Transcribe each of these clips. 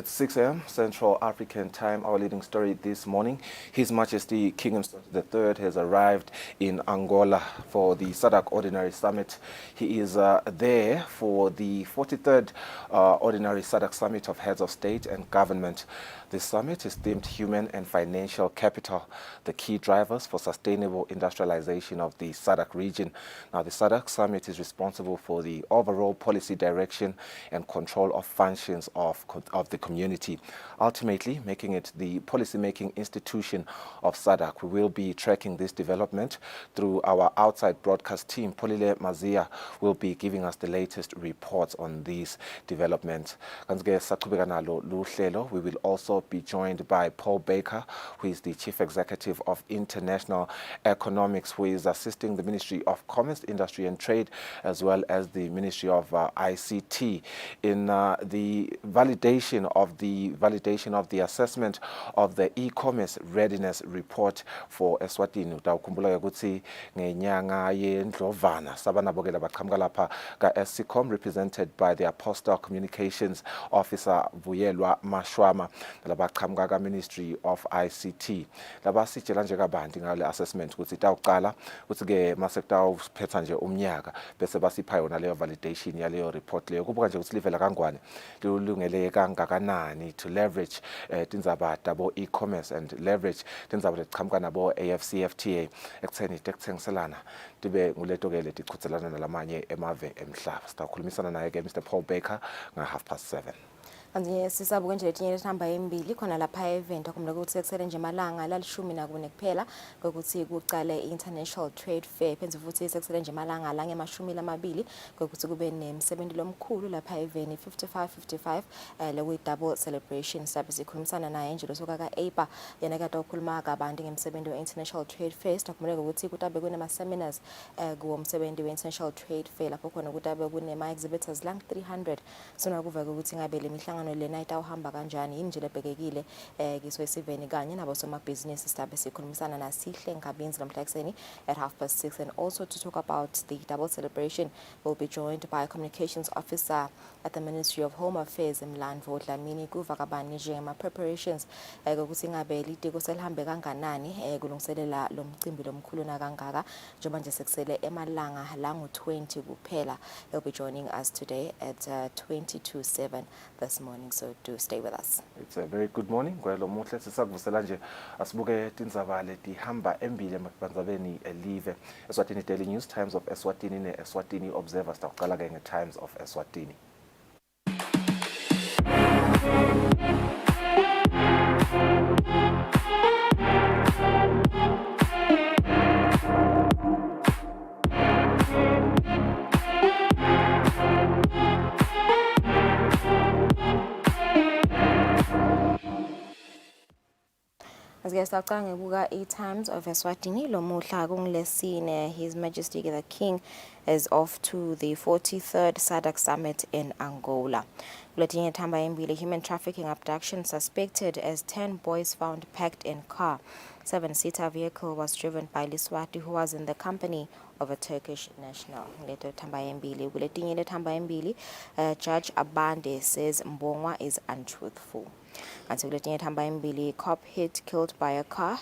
It's 6 a.m. Central African Time. Our leading story this morning: His Majesty King Mswati III has arrived in Angola for the SADC Ordinary Summit. He is there for the 43rd Ordinary SADC Summit of Heads of State and Government. This summit is themed Human and Financial Capital, the key drivers for sustainable industrialization of the SADC region. Now, the SADC Summit is responsible for the overall policy direction and control of functions of the community, ultimately making it the policy-making institution of SADC. We will be tracking this development through our outside broadcast team. Polile Mazia will be giving us the latest reports on these developments. We will also be joined by Paul Baker, who is the Chief Executive of International Economics, who is assisting the Ministry of Commerce, Industry and Trade, as well as the Ministry of ICT in the validation of the assessment of the e-commerce readiness report for Eswatini. Utawukhumbula ukuthi ngenyanga yeNdlovana sabanabokela baqhamuka lapha ka-SCCOM, represented by the Apostle Communications Officer Vuyelwa Mashwama, labaqhamuka ka-Ministry of ICT. Labasitshela nje kabanti ngale assessment ukuthi itawuqala ukuthi ke masekutawuphetha nje umnyaka bese basipha yona leyo validation yaleyo report leyo, kubuka nje ukuthi livela kangwane, lilungele kangakanani to leverage tindzaba tabo e-commerce and leverage tindzaba letiqhamuka nabo AfCFTA ekutheni tekuthengiselana tibe nguleto-ke letichuthelana nalamanye emave emhlaba. Sitawukhulumisana naye-ke Mr. Paul Baker nga7:30. Kanti sisabuke nje letinye lethamba embili khona lapha event akumele ukuthi sekusele nje malanga lalishumi nakune kuphela kokuthi kuqale i-International Trade Fair, phenze futhi sekusele nje malanga la nge-20 kokuthi kube nemsebenzi lomkhulu lapha event 55 lewe double celebration. Sabe sikhulumisana naye nje losoka ka-APA yena kade ukhuluma kabanti ngemsebenzi we-International Trade Fair. Akumele ukuthi kutabe kunema seminars kuwo msebenzi we-International Trade Fair lapho khona kutabe kunema exhibitors lang 300 sona kuva ukuthi ngabe le mihlangano lena itawuhamba kanjani, yini nje lebhekekile kiswesiveni kanye nabo somabhizinisi. Sibe sikhulumisana naSihle Nkabinzi namhla ekseni at 6:30. And also to talk about the double celebration, we'll be joined by a communications officer at the Ministry of Home Affairs Mlandvo Dlamini kuva kabani nje ama preparations ukuthi ngabe litiko selihambe kanganani kulungiselela lo mcimbi lomkhulu na kangaka njengoba nje sekusele emalanga la ngu-20 kuphela. He'll be joining us today at 7:20 this morning, so do stay with us. It's a very good morning. Kwelo muhle sisakuvusela nje asibuke tindzaba letihamba embili emabandzabeni elive. Eswatini Daily News, Times of Eswatini ne Eswatini Observer. Sitawuqala ke nge-Times of Eswatini. Times of Eswatini lomuhla kungilesine. His Majesty the King is off to the 43rd SADC Summit in Angola. Kuletinye thamba embili, human trafficking abduction suspected as 10 boys found packed in car. 7-seater vehicle was driven by Liswati, who was in the company of a Turkish national. Kuletinye thamba embili, Judge Abande says Mbongwa is untruthful. Until the cop hit, killed by a car.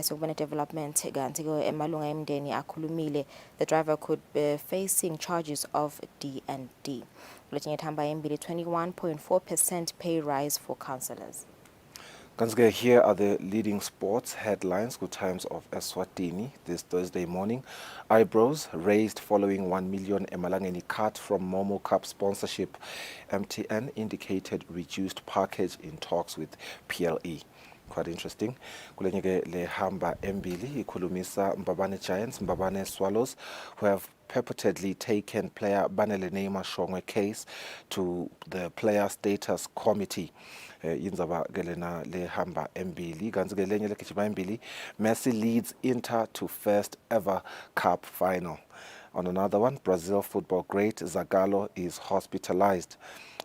So when a development emalunga emdeni akhulumile, the driver could be facing charges of D&D. 21.4% pay rise for councillors. Here are the leading sports headlines. Good Times of Eswatini this Thursday morning. Eyebrows raised following 1 million emalangeni cut from Momo Cup sponsorship. MTN indicated reduced package in talks with PLE. Quite interesting. Kulenyeke le hamba embili ikhulumisa Mbabane Giants, Mbabane Swallows, who have purportedly taken player Banele Neymar Shongwe case to the player status committee. Inzaba gelena le hamba embili ganzike lenye lekijima embili. Messi leads Inter to first ever cup final. On another one, Brazil football great Zagallo is hospitalized.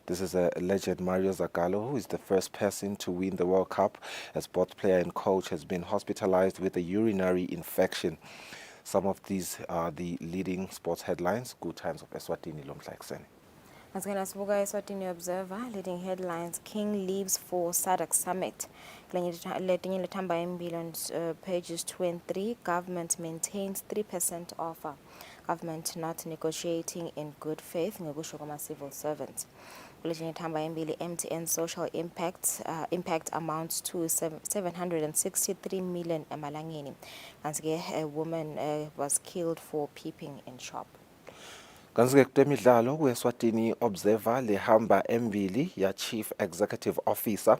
This is a legend, Mario Zagallo, who is the first person to win the World Cup, as both player and coach has been hospitalized with a urinary infection. Some of these are the leading sports headlines. Good Times of Eswatini lomhla ekseni. Masikena sibuka Eswatini Observer leading headlines: King leaves for SADC summit. Letinye lethamba embili on pages 2 and 3. Government maintains 3% offer. Government not negotiating in good faith ngekusho kwama civil servants. Letinye lethamba embili MTN social impact amounts to 763 million emalangeni. Kanti a woman was killed for peeping in shop. Kanzi-ke kutemidlalo ku-Eswatini Observer lehamba embili ya Chief Executive Officer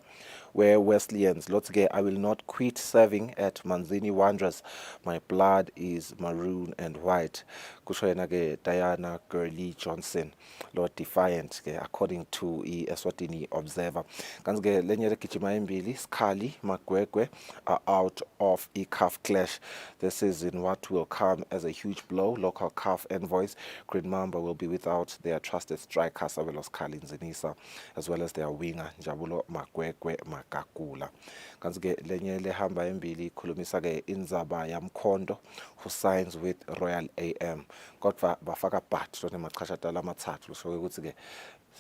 we-Wesleyans lothi-ke I will not quit serving at Manzini Wanderers. My blood is maroon and white. Kusho yena-ke Diana Gurley Johnson lo defiant-ke according to i-Eswatini Observer. Kanzi-ke lenye legijima embili Sikhali Magwegwe are out of i-CAF clash. This is in what will come as a huge blow. Local CAF envoys Green Mamba will be without their trusted striker Sabelo Sikhali Nzinisa, as well as their winger Njabulo Magwegwe Magagula. Kanzi-ke lenye lehamba embili ikhulumisa-ke indzaba yamkhondo who signs with Royal AM. Kodwa bafaka but lona machashatala amathathu lusho ukuthi-ke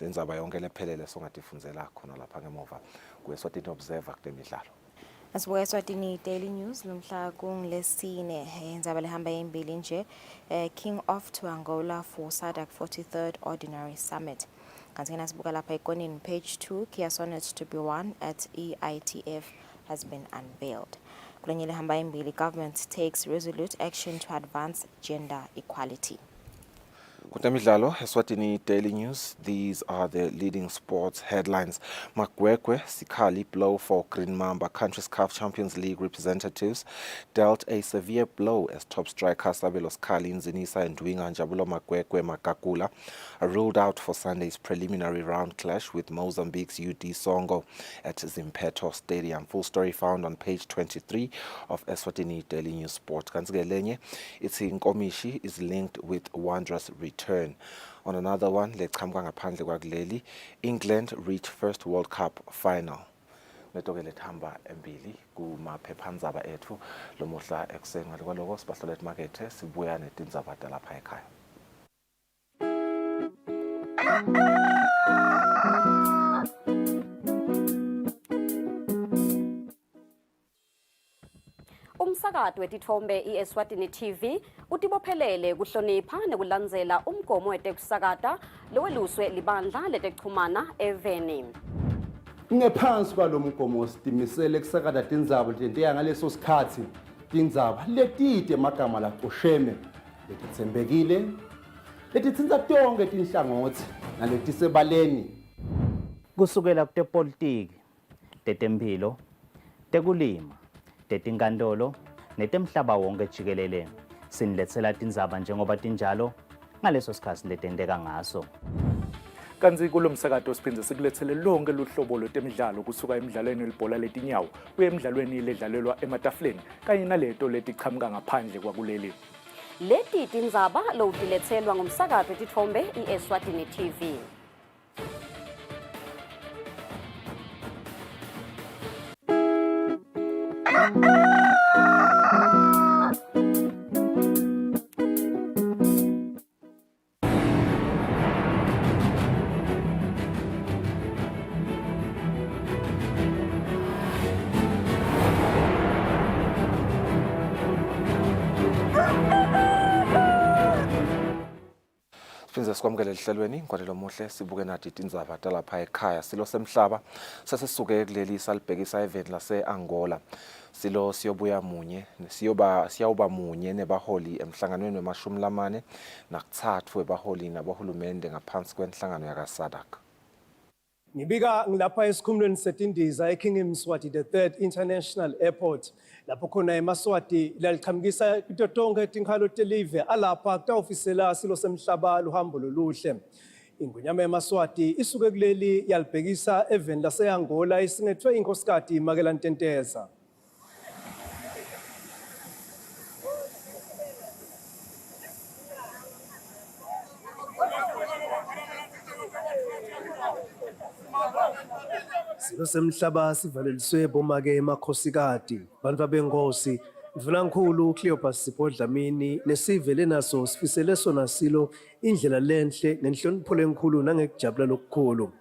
indzaba yonke lephelele songatifunzela khona lapha ngemuva ku-Eswatini Observer kutemidlalo. Asibuka Eswatini Daily News lomhla kungilesine indzaba lehamba embili nje. King off to Angola for SADC 43rd Ordinary Summit. Kanti nasibuka lapha ikonini page 2 Kia Sonnet to be won at EITF has been unveiled. Kulenye lehamba embili government takes resolute action to advance gender equality. Kutemidlalo, Eswatini Daily News. These are the leading sports headlines. Magwegwe, Sikhali blow for Green Mamba. Country's CAF Champions League representatives dealt a severe blow as top striker Sabelo Sikhali Nzinisa and winger Njabulo Magwegwe Magagula are ruled out for Sunday's preliminary round clash with Mozambique's UD Songo at Zimpeto Stadium. Full story found on page 23 of Eswatini Daily News Sport. Kanzi-ke lenye, its Nkomishi is linked with Wanderers return. On another one, lechamka ngaphandle kwakuleli, England reach first World Cup final. Netoke lethamba embili kumaphephandzaba ethu lomuhla ekuseni ngale kwaloko sibahlola emakethe sibuya netindzaba talapha ekhaya. Umsakazo wetithombe iEswatini TV utibophelele kuhlonipha nekulandzela umgomo wetekusakata loweluswe libandla letekuchumana eveni. Ngephansi kwalomgomo sitimisele kusakata tindzaba tenteya ngaleso sikhatsi tindzaba letide magama lacosheme letitsembekile letitsinza tonke tinhlangothi naletisebaleni kusukela kutepolitiki, tetemphilo, tekulima, tetinkantolo netemhlaba wonke jikelele siniletsela tindzaba njengoba tinjalo ngaleso sikhatsi letenteka ngaso. Kanzi kulomsakato siphindze sikulethele lonke luhlobo lwetemidlalo kusuka emidlalweni welibhola letinyawo kuye emidlalweni ledlalelwa ematafuleni kanye naleto letichamuka ngaphandle kwakuleli. Leti tindzaba lowutiletselwa ngumsakazo wetithombe iEswatini TV. Siphindze sikwamukele lihlelweni ngikwadelo muhle sibuke nathi tindzaba talapha ekhaya. Silo semhlaba sasisuke kuleli salibhekisa event lase-Angola. Silo siyawuba munye nebaholi emhlanganweni wemashumi lamane nakutsatfu webaholi nabahulumende ngaphansi kwenhlangano yaka-SADC. Ngibika ngilapha esikhumulweni setindiza eKing Mswati the 3rd International Airport lapho khona eMaswati laliqhamukisa kuto tonke tinkhalo telive alapha kutawufisela silo semhlaba luhambo loluhle. Ingonyama eMaswati isuke kuleli yalibhekisa event lase-Angola isingethwe inkosikazi Makela Ntenteza. Silo semhlaba sivaleliswe bomake emakhosikazi bantu abengosi Mvunankulu Cleopas Sipodlamini nesive lenaso sifisele sona silo indlela lenhle nenhlonipho lenkulu nangekujabula lokukhulu.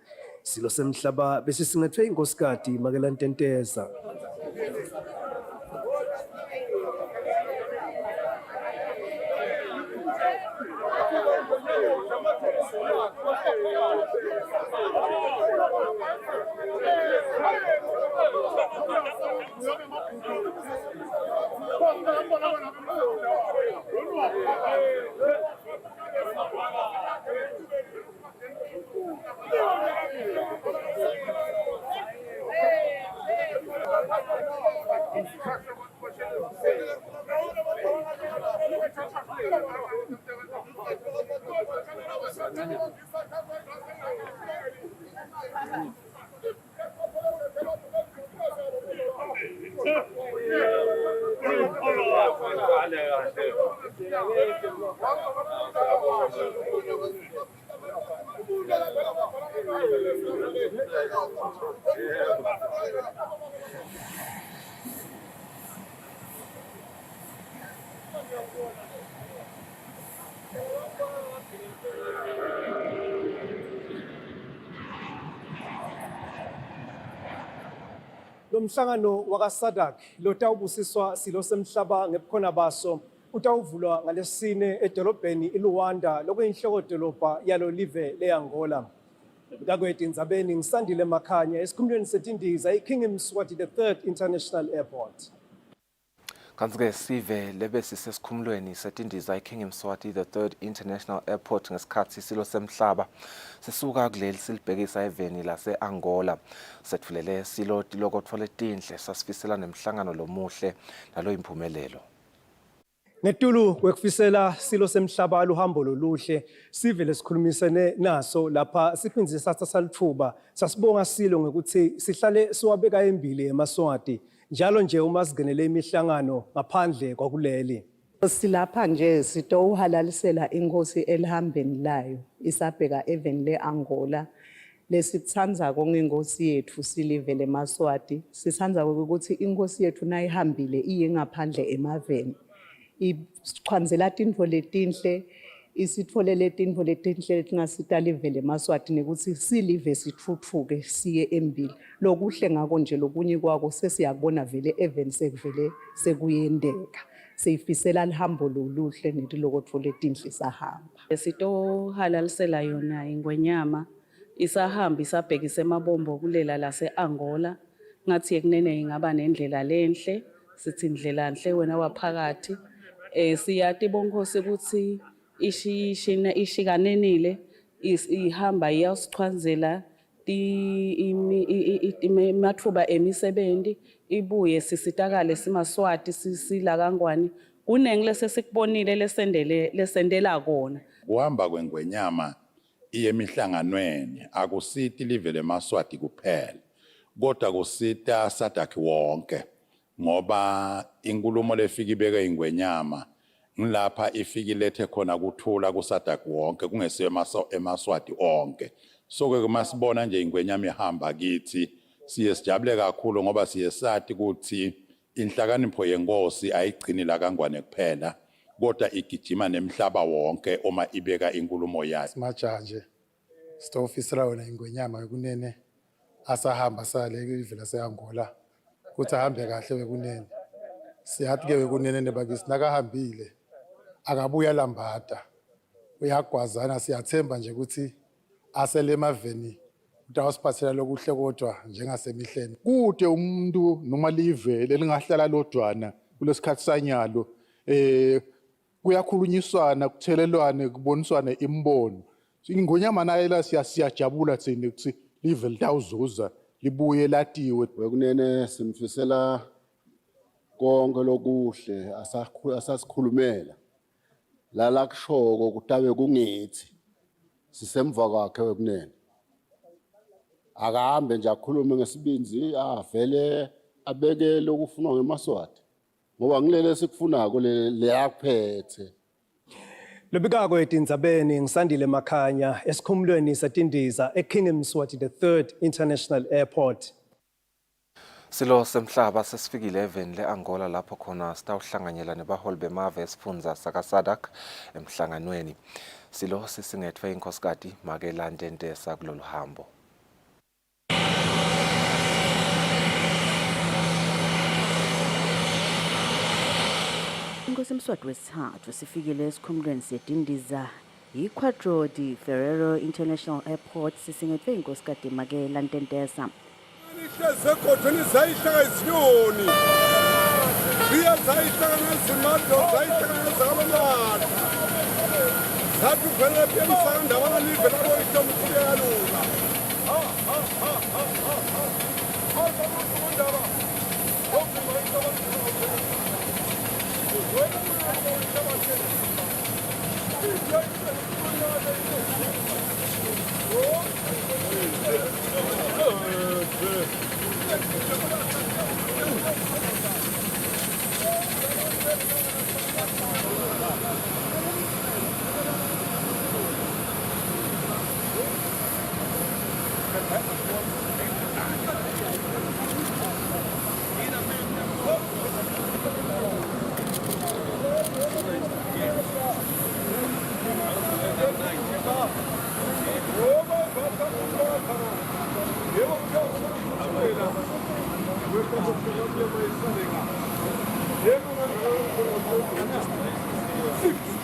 Silo semhlaba bese singethwe inkosikazi Makelantenteza. Lomhlangano wakaSADC lotawubusiswa silo semhlaba ngebukhona baso utawuvulwa ngalesine edolobheni iLuanda lokuyinhloko dolobha yalo live leAngola. Bikakwethu indzabeni ngisandile Makhanya esikhumulweni setindiza iKing Mswati III International Airport. Kanti-ke sive lebe sisesikhumulweni setindiza iKing Mswati III International Airport ngesikhathi silo semhlaba sisuka kuleli silibhekisa eveni lase-Angola. Sethulele silo tilokotfole tinhle sasifisela nemhlangano lomuhle nalo impumelelo. Ngetulu kwekufisela silo semhlaba aluhambo loluhle sivele sikhulumisene naso lapha siphindze satha salithuba sasibonga silo ngekuthi sihlale siwabeka embili emaswati njalo nje uma singenele imihlangano ngaphandle kwakuleli. Silapha nje sitowuhalalisela inkosi elihambeni layo isabheka even le-Angola lesithanza kongenkosi yethu silivele emaswati sithanza ukuthi inkosi yethu nayihambile iye ngaphandle emaveni ichwanzela tintfo letinhle isitfolele tintfo letinhle letingasitalive emaswati nekuthi silive sithuthuke siye embili lokuhle ngako nje lokunye kwako sesiyakubona vele even sekuvele sekuyendeka seyifisela lihambo loluhle netilokotfo letinhle sahamba sitohalalisela yona ingwenyama isahamba isabhekisa emabombo kulela lase-Angola ngathi yekunene ingaba nendlela lenhle sithi indlela enhle wena waphakathi siyati bonkosi ukuthi ishikanenile ihamba iyasichwanzela mathuba emisebenzi ibuye sisitakale simaswati sisila kangwani kunengi lesesikubonile lesendela kona. Kuhamba kwengwenyama iye emihlanganweni akusithi live lemaswati kuphela kodwa kusita SADC wonke ngoba inkulumo lefika ibeke ingwenyama ngilapha ifika ilethe khona kuthula kuSADC wonke kungesiyo emaswati onke. So-ke masibona nje ingwenyama ihamba kithi siye sijabule kakhulu ngoba siye sathi ukuthi inhlakanipho yenkosi ayigcini la kangwane kuphela kodwa igijima nemhlaba wonke uma ibeka inkulumo yayo. Simajanje sitofisela wona ingwenyama yokunene asahamba sale livela seAngola kuthi ahambe kahle wekunene siyathi ke wekunene nebakisi nakahambile akabuya lambada uyagwazana siyathemba nje ukuthi asele emaveni utawusiphathela lokuhle kodwa njengasemihleni kude umuntu noma live lelingahlala lodwana kulesikhathi sanyalo kuyakhulunyiswana kuthelelwane kuboniswane imbono ingonyama naye la siyajabula thina ukuthi live litawuzuza libuye latiwe wekunene simfisela konke lokuhle asasikhulumela la kushoko kutabe kungithi sisemva kwakhe wekunene akahambe nje akhulume ngesibinzi avele abeke lokufunwa ngemaswati ngoba ngilele sikufunako leyaphethe. Lobikakwethu indzabeni ngisandile Makhanya esikhumulweni setindiza eKing Mswati III International Airport. Silo semhlaba sesifikile eveni le-Angola lapho khona sitawuhlanganyela nebaholi bemave esifundza saka-SADC emhlanganweni. Silo sisingethwe inkhosikati Makelande Ntesa kulolu hambo. Inkosi Mswati wesithathu sifikile esikhumulweni seDindiza yi-Quadro de Ferreiro International Airport sisingethwe inkhosikati Makelande Ntesa. Zegodweni zayihlaka izinyoni ziya zayihlaka nezimado zayihlaka nezabamada zathi uvele phi emsanda abangalive labo ihlomkhulu yalula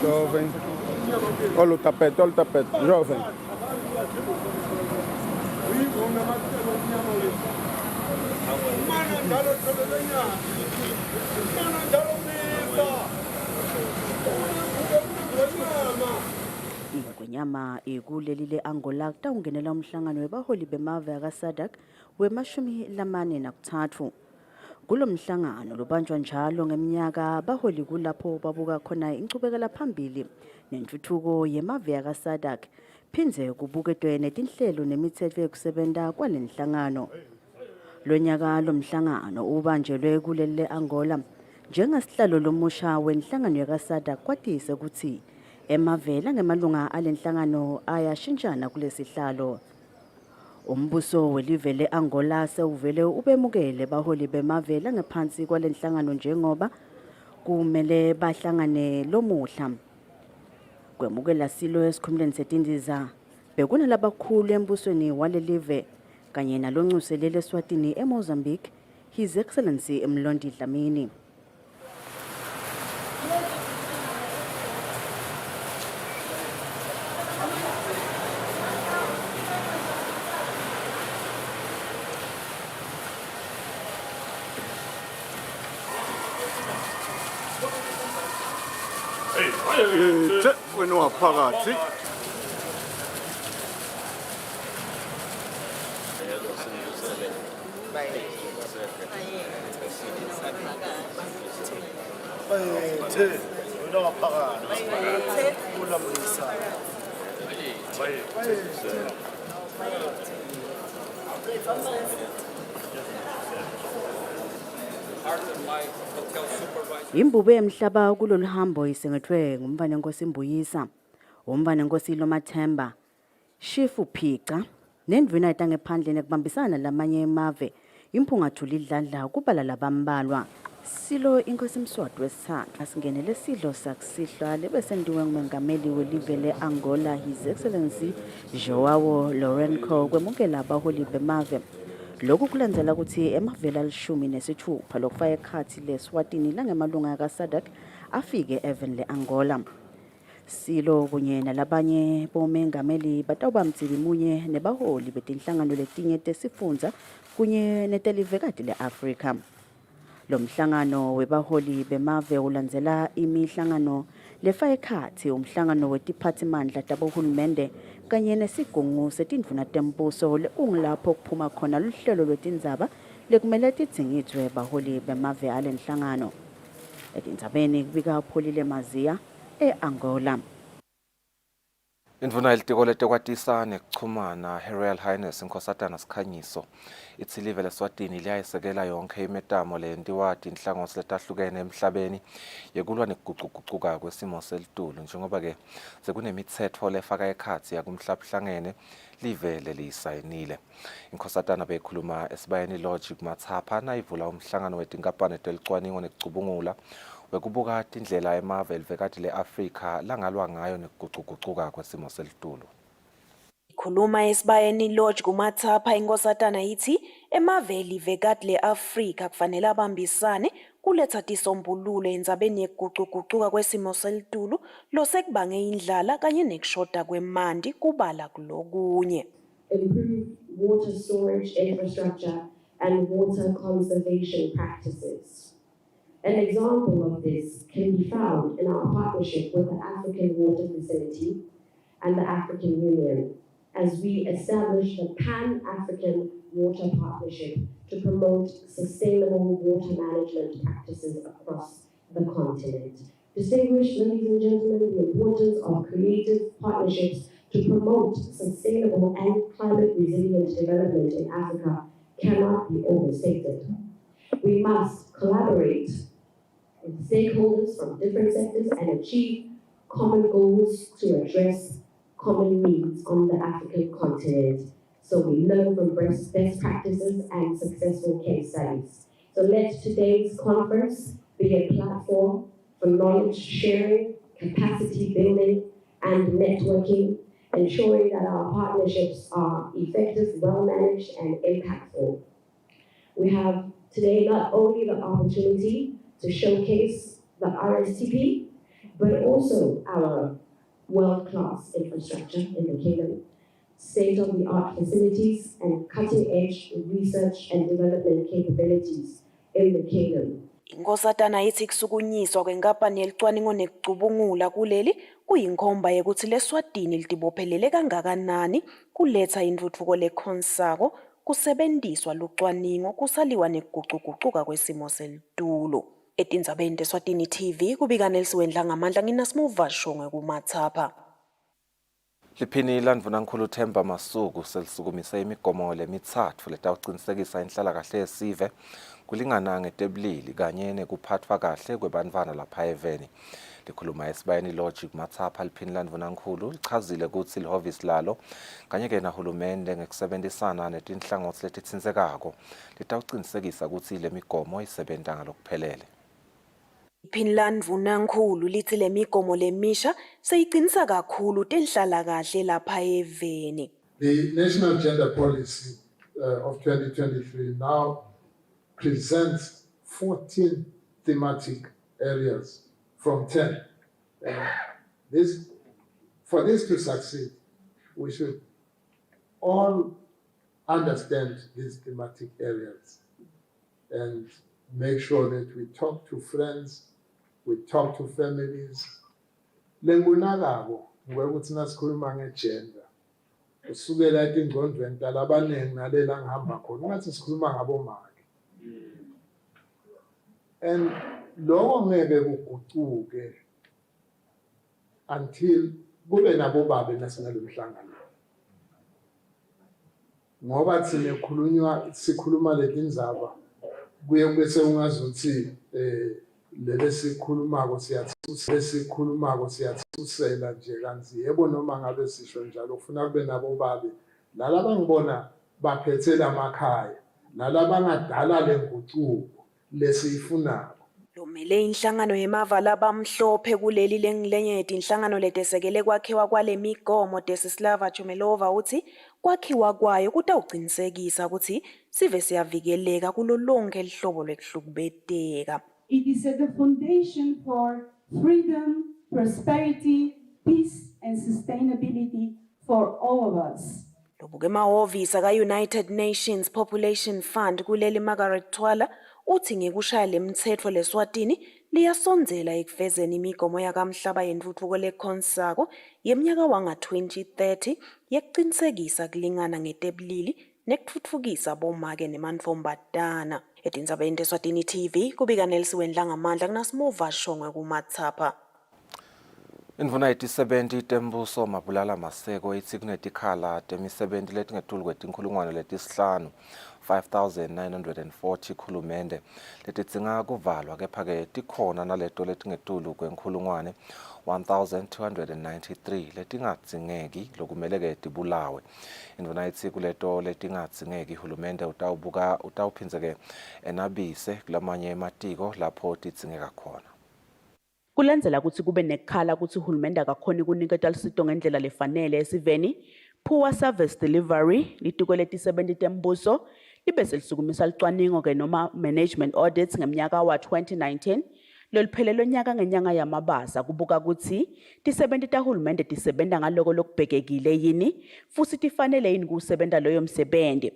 Jovem. Olha o tapete, jovem. Ingwenyama ikuleli le-Angola kutawungenela umhlangano webaholi bemave aka-SADC we-43. Kulo mhlangano lubanjwa njalo ngeminyaka baholi kulapho babuka khona incubekela phambili nentuthuko yemave aka-SADC phindze kubuketwe netinhlelo nemithetho yokusebenta kwalenhlangano. Lonyaka lo mhlangano ubanjelwe kuleli le-Angola njengesihlalo lomusha wenhlangano yaka-SADC kwatise ukuthi emavela ngemalunga alenhlangano ayashintshana kulesihlalo. Umbuso welive le-Angola sewuvele ubemukele baholi bemavela ngaphansi kwalenhlangano njengoba kumele bahlangane lomuhla. Kwemukela silo esikhumulweni seDindiza bekunalabakhulu embusweni walelive kanye naloncuselele Eswatini eMozambique, His Excellency Mlondi Dlamini. wena waphakathi wena waphakathi ulamisa Imbube emhlaba kulolu hambo isengethwe ngumvane Nkosi Mbuyisa, umvane Nkosi Lomathemba, Shifu Phica, nendvuna etangephandle kubambisana lamanye emave, imphungathuli idladla kubala labambalwa. Silo Inkosi Mswati wesithathu asingenele sidlo sakusihlwa lebesendiwe ngumengameli welive le-Angola His Excellency Joao Lourenço kwemukela abaholi bemave. Lokhu kulandzela ukuthi emavela al-16 lokufaka ekhathi le-Eswatini langemalunga aka-SADC afike even le-Angola. Silo kunye nalabanye bomengameli batawuba mtsibi munye nebaholi betinhlangano letinye tesifundza kunye netelivekati le-Afrika. Lo mhlangano webaholi bemave ulandzela imihlangano lefaka ekhathi umhlangano wetiphathimandla tabohulumende kanye nesigungu setindvuna tembuso lekungilapho kuphuma khona luhlelo lwetindzaba lekumele tidzingidvwe baholi bemave alenhlangano. Etindzabeni kubika Pholile Maziya e-Angola. Indvuna yelitiko letekwatisa nekuchumana Her Royal Highness Inkosatana Sikhanyiso ithi live leSwatini liyayisekela yonke imetamo leyentiwa tinhlangothi letahlukene emhlabeni yekulwa nekuguquguquka kwesimo selitulu njengoba ke sekunemitsetfo lefaka ekhatsi yakumhlabuhlangene live leliyisayinile. Inkosatana beyikhuluma esibayeni Lodge kuMatsapha nayivula umhlangano wetinkampani telicwaningo nekucubungula wekubuka tindlela emave elivekati le-Afrika langalwa ngayo nekuguquguquka kwesimo selitulu. Ikhuluma esibayeni Lodge kuMatsapha inkosatana ithi emave elivekati le-Afrika kufanele abambisane kuletha tisombululo endzabeni yekuguquguquka kwesimo selitulu losekubange indlala kanye nekushoda kwemanti kubala kulokunye. Improve water storage infrastructure and water conservation practices. An example of this can be found in our partnership with the African Water Facility and the African Union, as we establish the Pan-African Water Partnership to promote sustainable water management practices across the continent. Distinguished ladies and gentlemen, the importance of creative partnerships to promote sustainable and climate-resilient development in Africa cannot be overstated. We must collaborate with stakeholders from different sectors and achieve common goals to address common needs on the African continent. So we learn from best practices and successful case studies. So let today's conference be a platform for knowledge sharing, capacity building, and networking, ensuring that our partnerships are effective, well-managed, and impactful. We have today not only the opportunity to showcase the RSTP, but also our world-class infrastructure in the kingdom, state-of-the-art facilities, and cutting-edge research and development capabilities in the kingdom. Inkosatana ithi kusukunyiswa kwenkampani yelicwaningo nekucubungula kuleli kuyinkomba yekuthi leSwatini litibophelele kangakanani kuletha intfutfuko lekhonsako kusebenziswa lucwaningo kusaliwa nekuguquguquka kwesimo selitulu. Etindzabeni teSwatini TV kubika Nelsiwendla ngamandla nginasimuva shongwe kuMatsapha. Liphini landvunankhulu Themba Masuku selisukumise imigomo lemitsatfu letawucinisekisa inhlalakahle yesive kulingana ngetebulili kanye nekuphatfwa kahle kwebantfwana lapha eveni. Likhuluma esibayeni Lodge kuMatsapha liphini landvunankhulu lichazile kutsi lihhovisi lalo kanye ke nahulumende ngekusebenzisana netinhlangothi letitsinsekako litawucinisekisa kutsi lemigomo isebenta ngalokuphelele. Landvunankhulu lithi lemigomo lemisha seyiqinisa kakhulu tenhlalakahle lapha eveni. The National Gender Policy of 2023 now presents 14 thematic areas from 10. For this to succeed, we should all understand these thematic areas and make sure that we talk to friends, we talk to families. Lengunakabo ngokuthi nasikhuluma ngegender. Usukela etingqondweni talabanengi nalela ngihamba khona ngathi sikhuluma ngabomake. And lokho ngeke kuguquke until kube nabobabe nasenalomhlangano. Ngoba thina sikhuluma letindzaba kuye bese ungazothi lesikhulumako siyathusela nje kanzi yebo noma ngabe sisho njalo ufuna kube nabobabe nalaba ngibona baphethela amakhaya nalaba ngadala lenguquko lesiyifunayo. Lomele inhlangano yemava labamhlophe kuleli lengilenyeti inhlangano letesekele kwakhiwa kwalemigomo Desislava Chumelova uthi kwakhiwa kwayo kutawucinisekisa ukuthi sive siyavikeleka kulo lonke lihlobo lwekuhlukubeteka. It is the foundation for freedom, prosperity, peace, and sustainability for all of us. Lobuke mahhovisi ka-United Nations Population Fund kuleli Margaret Twala uthi ngekushaya lemitsetfo leSwatini liyasondzela ekufezeni imigomo yakamhlaba yentfutfuko lekhonsako yeminyaka wanga-2030 yekucinisekisa kulingana ngetebulili nekutfutfukisa bomake nemantfombatana. Etindzabeni teSwatini TV kubika Nelsiwendla ngamandla kunasimuva shongwe kuMatsapha. Indvuna yetisebenti tembuso Mabulala Maseko ithi kunetikhala temisebenti letingetulu kwetinkhulungwane letisihlanu 5,940 khulumende letidzinga kuvalwa kepha-ke tikhona naleto letingetulu kwenkhulungwane 1,293 letingadzingeki lokumele-ke tibulawe. Indvuna ithi kuleto letingadzingeki hulumende utawuphindze-ke enabise kulamanye ematiko lapho tidzingeka khona. Kulendzela ukuthi kube nekhala ukuthi uhulumende akakhoni kuniketa lusito ngendlela lefanele esiveni, poor service delivery, litiko letisebenti tembuso, libe selisukumisa licwaningo-ke noma management audits ngemnyaka wa 2019, loliphelelwe nyaka ngenyanga yamabasa kubuka kutsi tisebenti tahulumende tisebenta ngaloko lokubhekekile yini, futhi tifanele yini kusebenta loyo msebenti.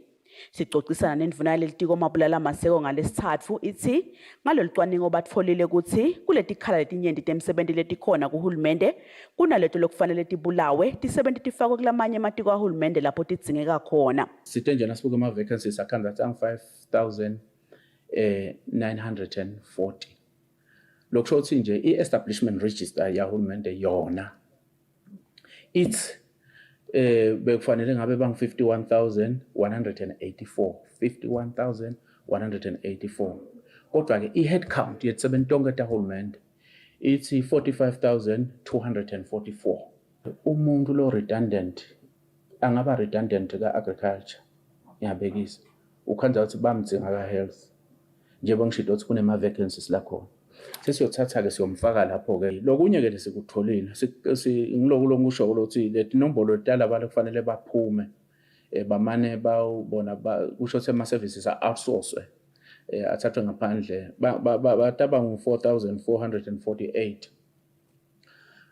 Sicocisana nendvuna yalelitiko Mabulala Maseko ngalesitsatfu ithi ngalolucwaningo batfolile kutsi kuletikhala letinyenti temsebenti letikhona kuhulumende kunaleto lokufanele tibulawe tisebenti tifakwe kulamanye ematiko ahulumende lapho tidzingeka khona. Sithe njena sibuka ama-vacancies akhanda tang 5,940. Lokusho ukuthi nje i-establishment register yahulumende yona ithi bekufanele ngabe bang 51,184 51,184 kodwa ke i-head count yetsebenzi tonke tahulumende ithi 45,244. Umuntu lo redundant angaba redundant ka-agriculture ngiyabekisa ukhanza ukuthi bamdzinga ka-health njengoba ngishilo ukuthi kunema-vacancies lakhona. Sesiyothatha-ke siyomfaka lapho-ke lokunye-ke lesikutholile ngiloko ngisho ukuthi letinombolo talaba kufanele baphume bamane bawubona kusho ukuthi ama-services a-outsourcwe athathwe ngaphandle bataba ngu-4,448.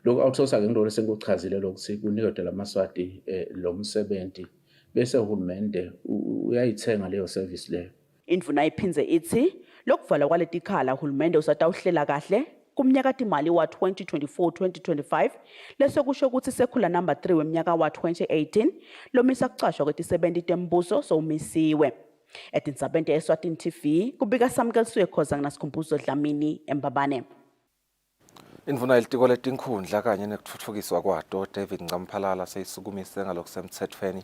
Lokhu outsourca-ke ngiloko sengikuchazile lokuthi kuniketwe lamaswati lo msebenzi bese uhulumende uyayithenga leyo service leyo. Indvuna iphindze ithi lokuvalwa kwaletikhala uhulumende usatawuhlela kahle kumnyaka timali wa 2024-2025 lesokusho ukuthi sekhula number 3 wemnyaka wa 2018 lomisa kucashwa kwetisebenti tembuso sowumisiwe. Etindzabeni Eswatini TV kubika Samkeliswe Khoza nginaSikhumbuzo Dlamini eMbabane. Indvuna yelitiko letinkhundla kanye nekutfutfukiswa kwato David Ncamphalala seyisukumise ngalokusemtsetfweni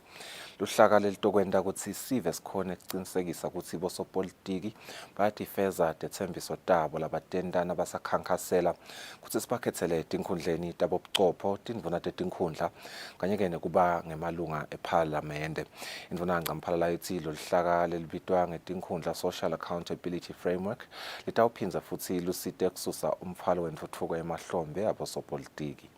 luhlaka lelitokwenta kutsi sive sikhone kucinisekisa kutsi bosopolitiki bayatifeza tethembiso tabo labatentana basakhankasela kutsi sibakhetsele tinkhundleni tabobucopho tindvuna tetinkhundla kanye-ke nekuba ngemalunga ephalamende. Indvuna Ncamphalala ithi loluhlaka lelibitwa ngetinkhundla Social Accountability Framework litawuphindza futsi lusite kususa umfalo wentfutfuko emahlombe abosopolitiki.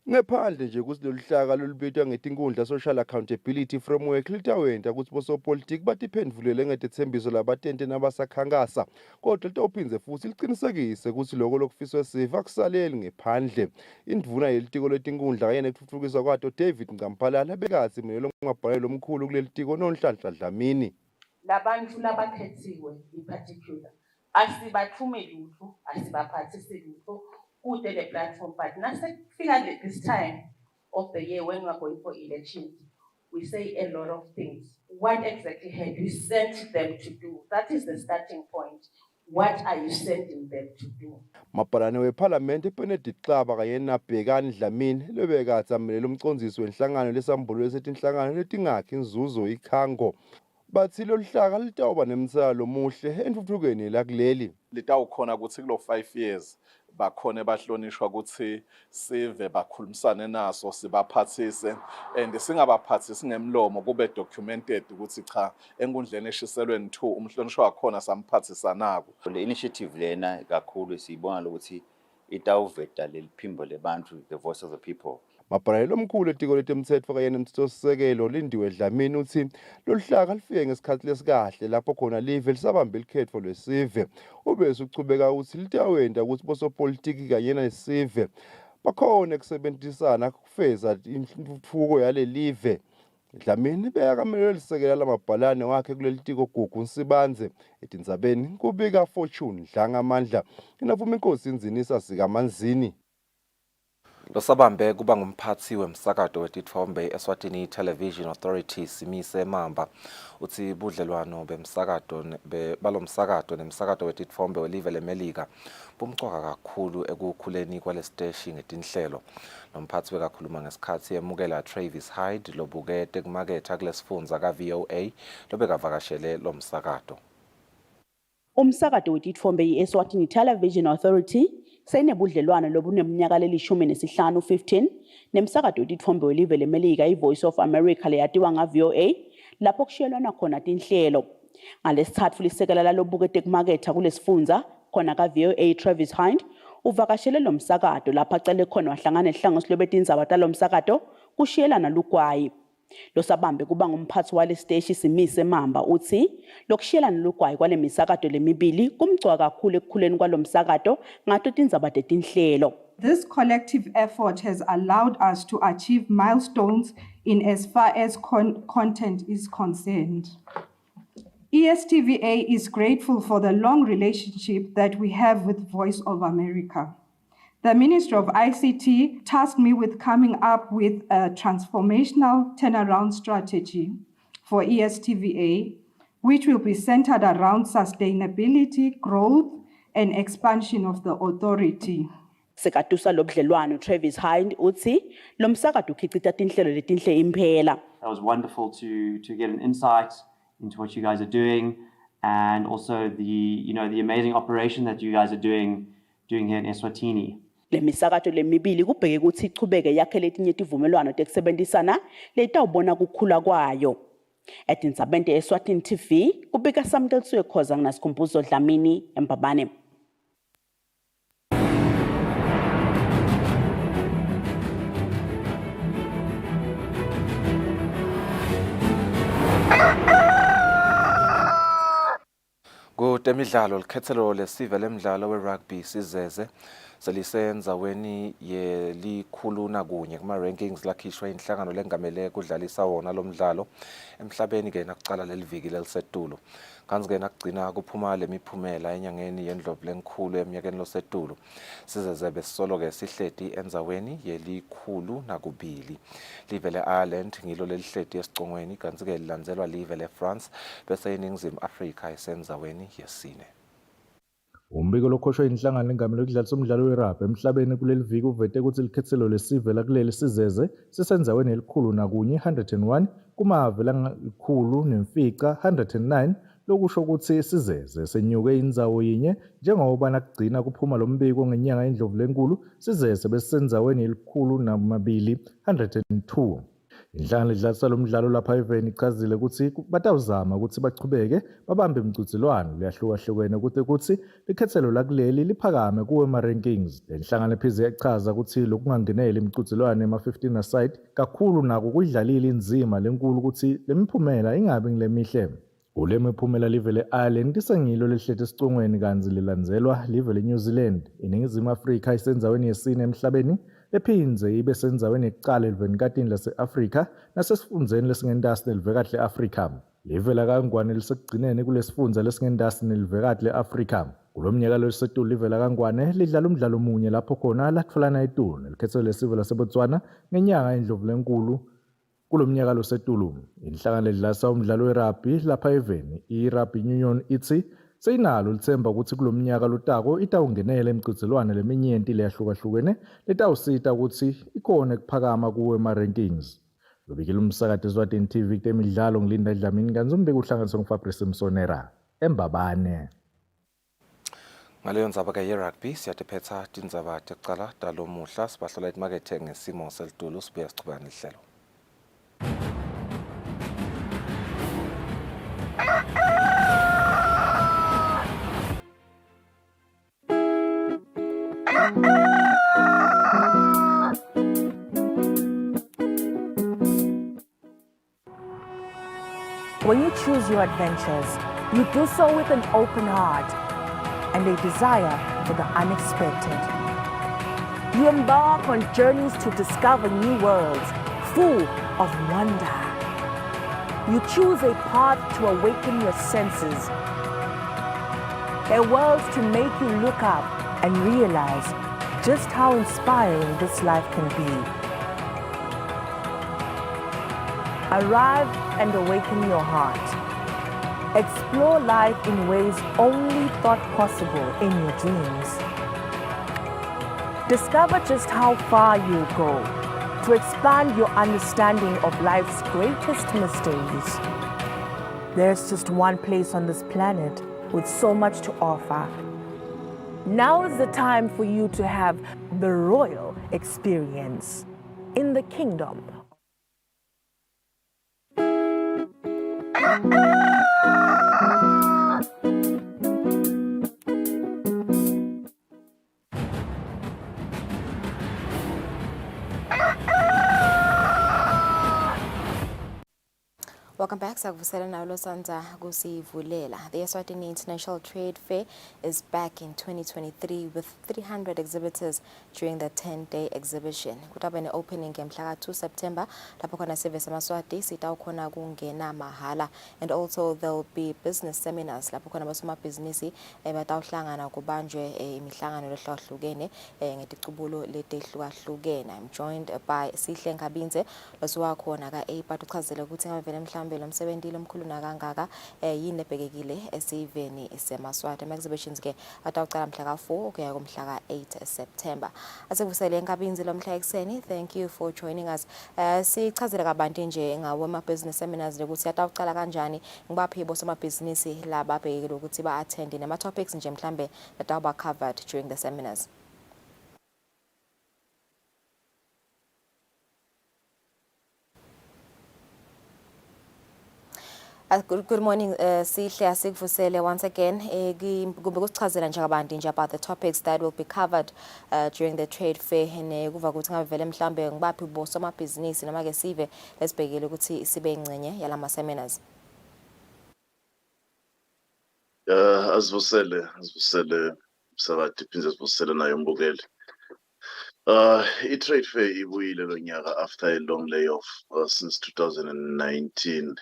Ngaphandle nje ukuthi lolu hlaka lolubitwa ngetinkundla Social Accountability Framework litawenta ukuthi bosopolitiki batiphendvulele ngetethembiso labatente nabasakhankasa kodwa litawuphindze futhi liqinisekise ukuthi loko lokufiswe sive akusaleli ngephandle. Indvuna yelitiko letinkundla kanye nekutfutfukiswa kwato David Ncamphalala bekatsi mnelo ngabhalelo omkhulu kuleli tiko noNhlanhla Dlamini. Labantu labakhethiwe in particular asibathumeli lutho asibaphathisi lutho kude le platform, but nasekufika this time of the year when we are going for elections, we say a lot of things. What exactly have you sent them to do? That is the starting point. What are you sending them to do? Mapalane weParliament Benedict Xaba kanye naBhekani Dlamini lebekatsi amele umcondzisi wenhlangano lesambulo lesetinhlangano letingakhi inzuzo ikhango. Bathi lolu hlaka litawuba nemtsalo muhle entfutfukweni lakuleli. Litawukhona ukuthi kulo 5 years bakhone bahlonishwa ukuthi sive bakhulumisane naso sibaphathise and singabaphathisi ngemlomo kube documented ukuthi cha enkundleni eshiselweni 2 umhlonishwa wakhona samphathisa nako. Le initiative lena kakhulu siyibona ukuthi itawuveta leliphimbo lebantu, the voice of the people. Mabhalelo omkhulu etiko letemtsetfo kanye nemthethosisekelo Lindiwe Dlamini uthi lolu hlaka lifike ngesikhathi lesikahle lapho khona live lisabambe ilikhetfo lwesive ubese uchubeka ukuthi litawenta ukuthi bosopolitiki kanye nesive bakhona kusebenzisana kufeza intuthuko yale live. Dlamini beyakamele lisekela lamabhalane wakhe kuleli tiko Gugu Nsibanze etindzabeni kubika Fortune Dlangamandla inavuma inkosi inzinisa sikaManzini. Losabambe kuba ngumphathi wemsakato wetithombe Eswatini Television Authority Simise Mamba uthi budlelwano bemsakato balomsakato nemsakato wetithombe welive leMelika bumcwaka kakhulu ekukhuleni kwalesiteshi ngetinhlelo. Nomphathi wekakhuluma ngesikhathi emukela Travis Hyde lobukete kumaketha kulesifundza ka-VOA lobekavakashele lomsakato. Umsakato wetithombe i-Eswatini Television Authority senebudlelwano lobuneminyaka leli-15 15 nemsakato wetithombe welive leMelika i-Voice of America leyatiwa nga-VOA lapho kushiyelwana khona tinhlelo. Ngalesithathu lisekela lalobukete kumaketha kulesifundza khona ka-VOA Travis Hyde uvakashele lomsakato lapha acele khona wahlangana nesihlangu silobetindzaba talomsakato kushiyelana lugwayi. Losabambe kuba ngumphathi walesiteshi Simise Mamba uthi lokushiyelana lugwayi kwale misakato lemibili kumcwa kakhulu ekukhuleni kwalomsakato ngato tindzaba tetinhlelo. This collective effort has allowed us to achieve milestones in as far as content is concerned. ESTVA is grateful for the long relationship that we have with Voice of America. The Ministry of ICT tasked me with coming up with a transformational turnaround strategy for ESTVA, which will be centered around sustainability, growth, and expansion of the authority. Sekatusa lobudlelwano Travis Hyde uthi lomsakato ukhicita tinhlelo letinhle impela. That was wonderful to get an insight into what you guys are doing, and also the amazing operation that you guys are doing here in Eswatini. Lemisakato lemibili kubheke ukuthi ichubeke yakhe letinye tivumelwano tekusebenzisana letawubona kukhula kwayo. Etindzabeni Eswatini TV kubika Samtelsuye Khoza nginasikhumbuzo Dlamini eMbabane. Kutemidlalo likhethelo lesive lemidlalo we-rugby sizeze selisendzaweni ye-101 kuma-rankings lakhishwa inhlangano lengamele kudlalisa wona lo mdlalo emhlabeni-ke nakucala leliviki lelisetulu. Kanzi-ke nakugcina kuphuma lemiphumela enyangeni yendlovulenkhulu eminyakeni losetulu. Sizeze besisolo-ke sihleti endzaweni ye-102. Live le-Ireland ngilo lelihleti esicongweni kanzi-ke lilandzelwa live le-France bese iNingizimu Afrika isendzaweni yesine. Umbiko lokhoshwa inhlangano lengamele ukudlalisa umdlalo werabhi emhlabeni kuleli viki uvete ukuthi likhethelo lesivela kuleli sizeze sisendzaweni ye-101 101 kumave langu-109 lokusho ukuthi sizeze senyuke indzawo yinye njengoba nakugcina kuphuma lo mbiko ngenyanga yendlovulenkulu sizeze besisendzaweni ye-102 102. Inhlangano edlalisa lo mdlalo lapha eveni ichazile ukuthi batawuzama ukuthi bachubeke babambe imicutsilwano leyahlukahlukene ukuthi likhethelo lakuleli liphakame kuwe ema-rankings. Le nhlangano ephize yachaza ukuthi lokungangeneli imicutsilwano ema-15 aside kakhulu nako kuyidlalile inzima lenkulu ukuthi lemiphumela ingabi ngilemihle. Kule miphumela live le-Ireland isengilo lelihlete esicongweni kanzi lilandzelwa live le-New Zealand. iNingizimu Afrika isendzaweni yesine emhlabeni lephinze ibe sendzaweni yekucala elivenikatini lase-Afrika nasesifundzeni lesingentasi nelivekati le-Afrika. Live lakangwane lisekugcineni kulesifundza lesingentasi nelivekati le-Afrika. Kulo mnyaka lolisetulu live lakangwane lidlala umdlalo munye lapho khona latfolana itulu nelikhethelo lesive laseBotswana ngenyanga yendlovulenkulu. Kulo mnyaka losetulu inhlangano edlalisa umdlalo werabhi lapha eveni i-Rugby Union ithi seyinalo lithemba ukuthi kulo mnyaka lotako itawungenela imicutsilwano leminyenti leyahlukahlukene letawusita ukuthi ikhone kuphakama kuwe ema-rankings. Lobikile umsakato Eswatini TV kutemidlalo ngilinda Dlamini kanzi umbiko uhlanganiswe nguFabrice Msonera eMbabane. Ngaleyo ndzaba-ke ye-rugby siyatephetsa tindzaba tekucala talomuhla sibahlola etimakethe ngesimo selitulu sibuya sichubeka nelihlelo. When you choose your adventures, you do so with an open heart and a desire for the unexpected. You embark on journeys to discover new worlds full of wonder. You choose a path to awaken your senses, a world to make you look up and realize just how inspiring this life can be. Arrive and awaken your heart. Explore life in ways only thought possible in your dreams. Discover just how far you'll go to expand your understanding of life's greatest mysteries. There's just one place on this planet with so much to offer. Now is the time for you to have the royal experience in the kingdom. Welcome back. Sakuvusela nawe Losandza kusivulela. The Eswatini International Trade Fair is back in 2023 with 300 exhibitors during the 10-day exhibition. Kutaba ne-opening ngemhla 2 September lapho khona sive semaswati sitawukhona kungena mahala, and also there will be business seminars lapho khona basomabhizinisi batawuhlangana kubanjwe imihlangano lehlukahlukene ngeticubulo letehlukahlukene. I'm joined by Sihle Nkabinze losiwakhona ka-APA uchazela ukuthi ngavele mhlambe lo msebenzi lomkhulu nakangaka yini ebhekekile esiveni semaswati. Ama-exhibitions ke atawucala mhla 4 kuya kumhla 8 September. Asivusele Nkabinze lo mhla ekseni. Thank you for joining us. Sichazela kabanti nje ngawo ama-business seminars ukuthi atawucala kanjani, ngibaphi bosomabhizinisi laba abhekile ukuthi ba-attend nama-topics nje mhlambe atawuba covered during the seminars. Good morning, Sihle Asikvusele once again. Kuchazela nje kabanti nje about the topics that will be covered during the trade fair. Kuva ukuthi ngavele mhlambe ngibaphi bosomabhizinisi noma ke sive lesibhekile ukuthi sibe ingcenye yalama seminars. Asivusele Msakathi phindze sivusele nayo mbukeli. I-trade fair ibuyile lo nyaka after a long layoff since 2019.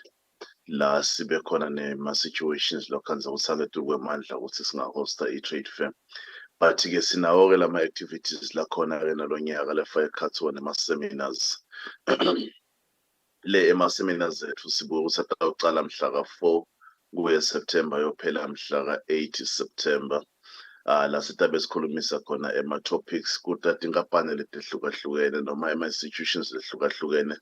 La sibe khona nema-situations lokhanza kusalethu kwemandla ukuthi singahosta i-trade fair, but ke sinawo ke lama-activities lakhona-ke nalo nyaka le-fire cuts nema-seminars. Le ema-seminars ethu sibuke ukuthi atawucala mhla ka-4 kuye September yophela mhla ka-8 September. La sitabe sikhulumisa khona ema-topics kutati inkampani letehlukahlukene noma ema-institutions lehlukahlukene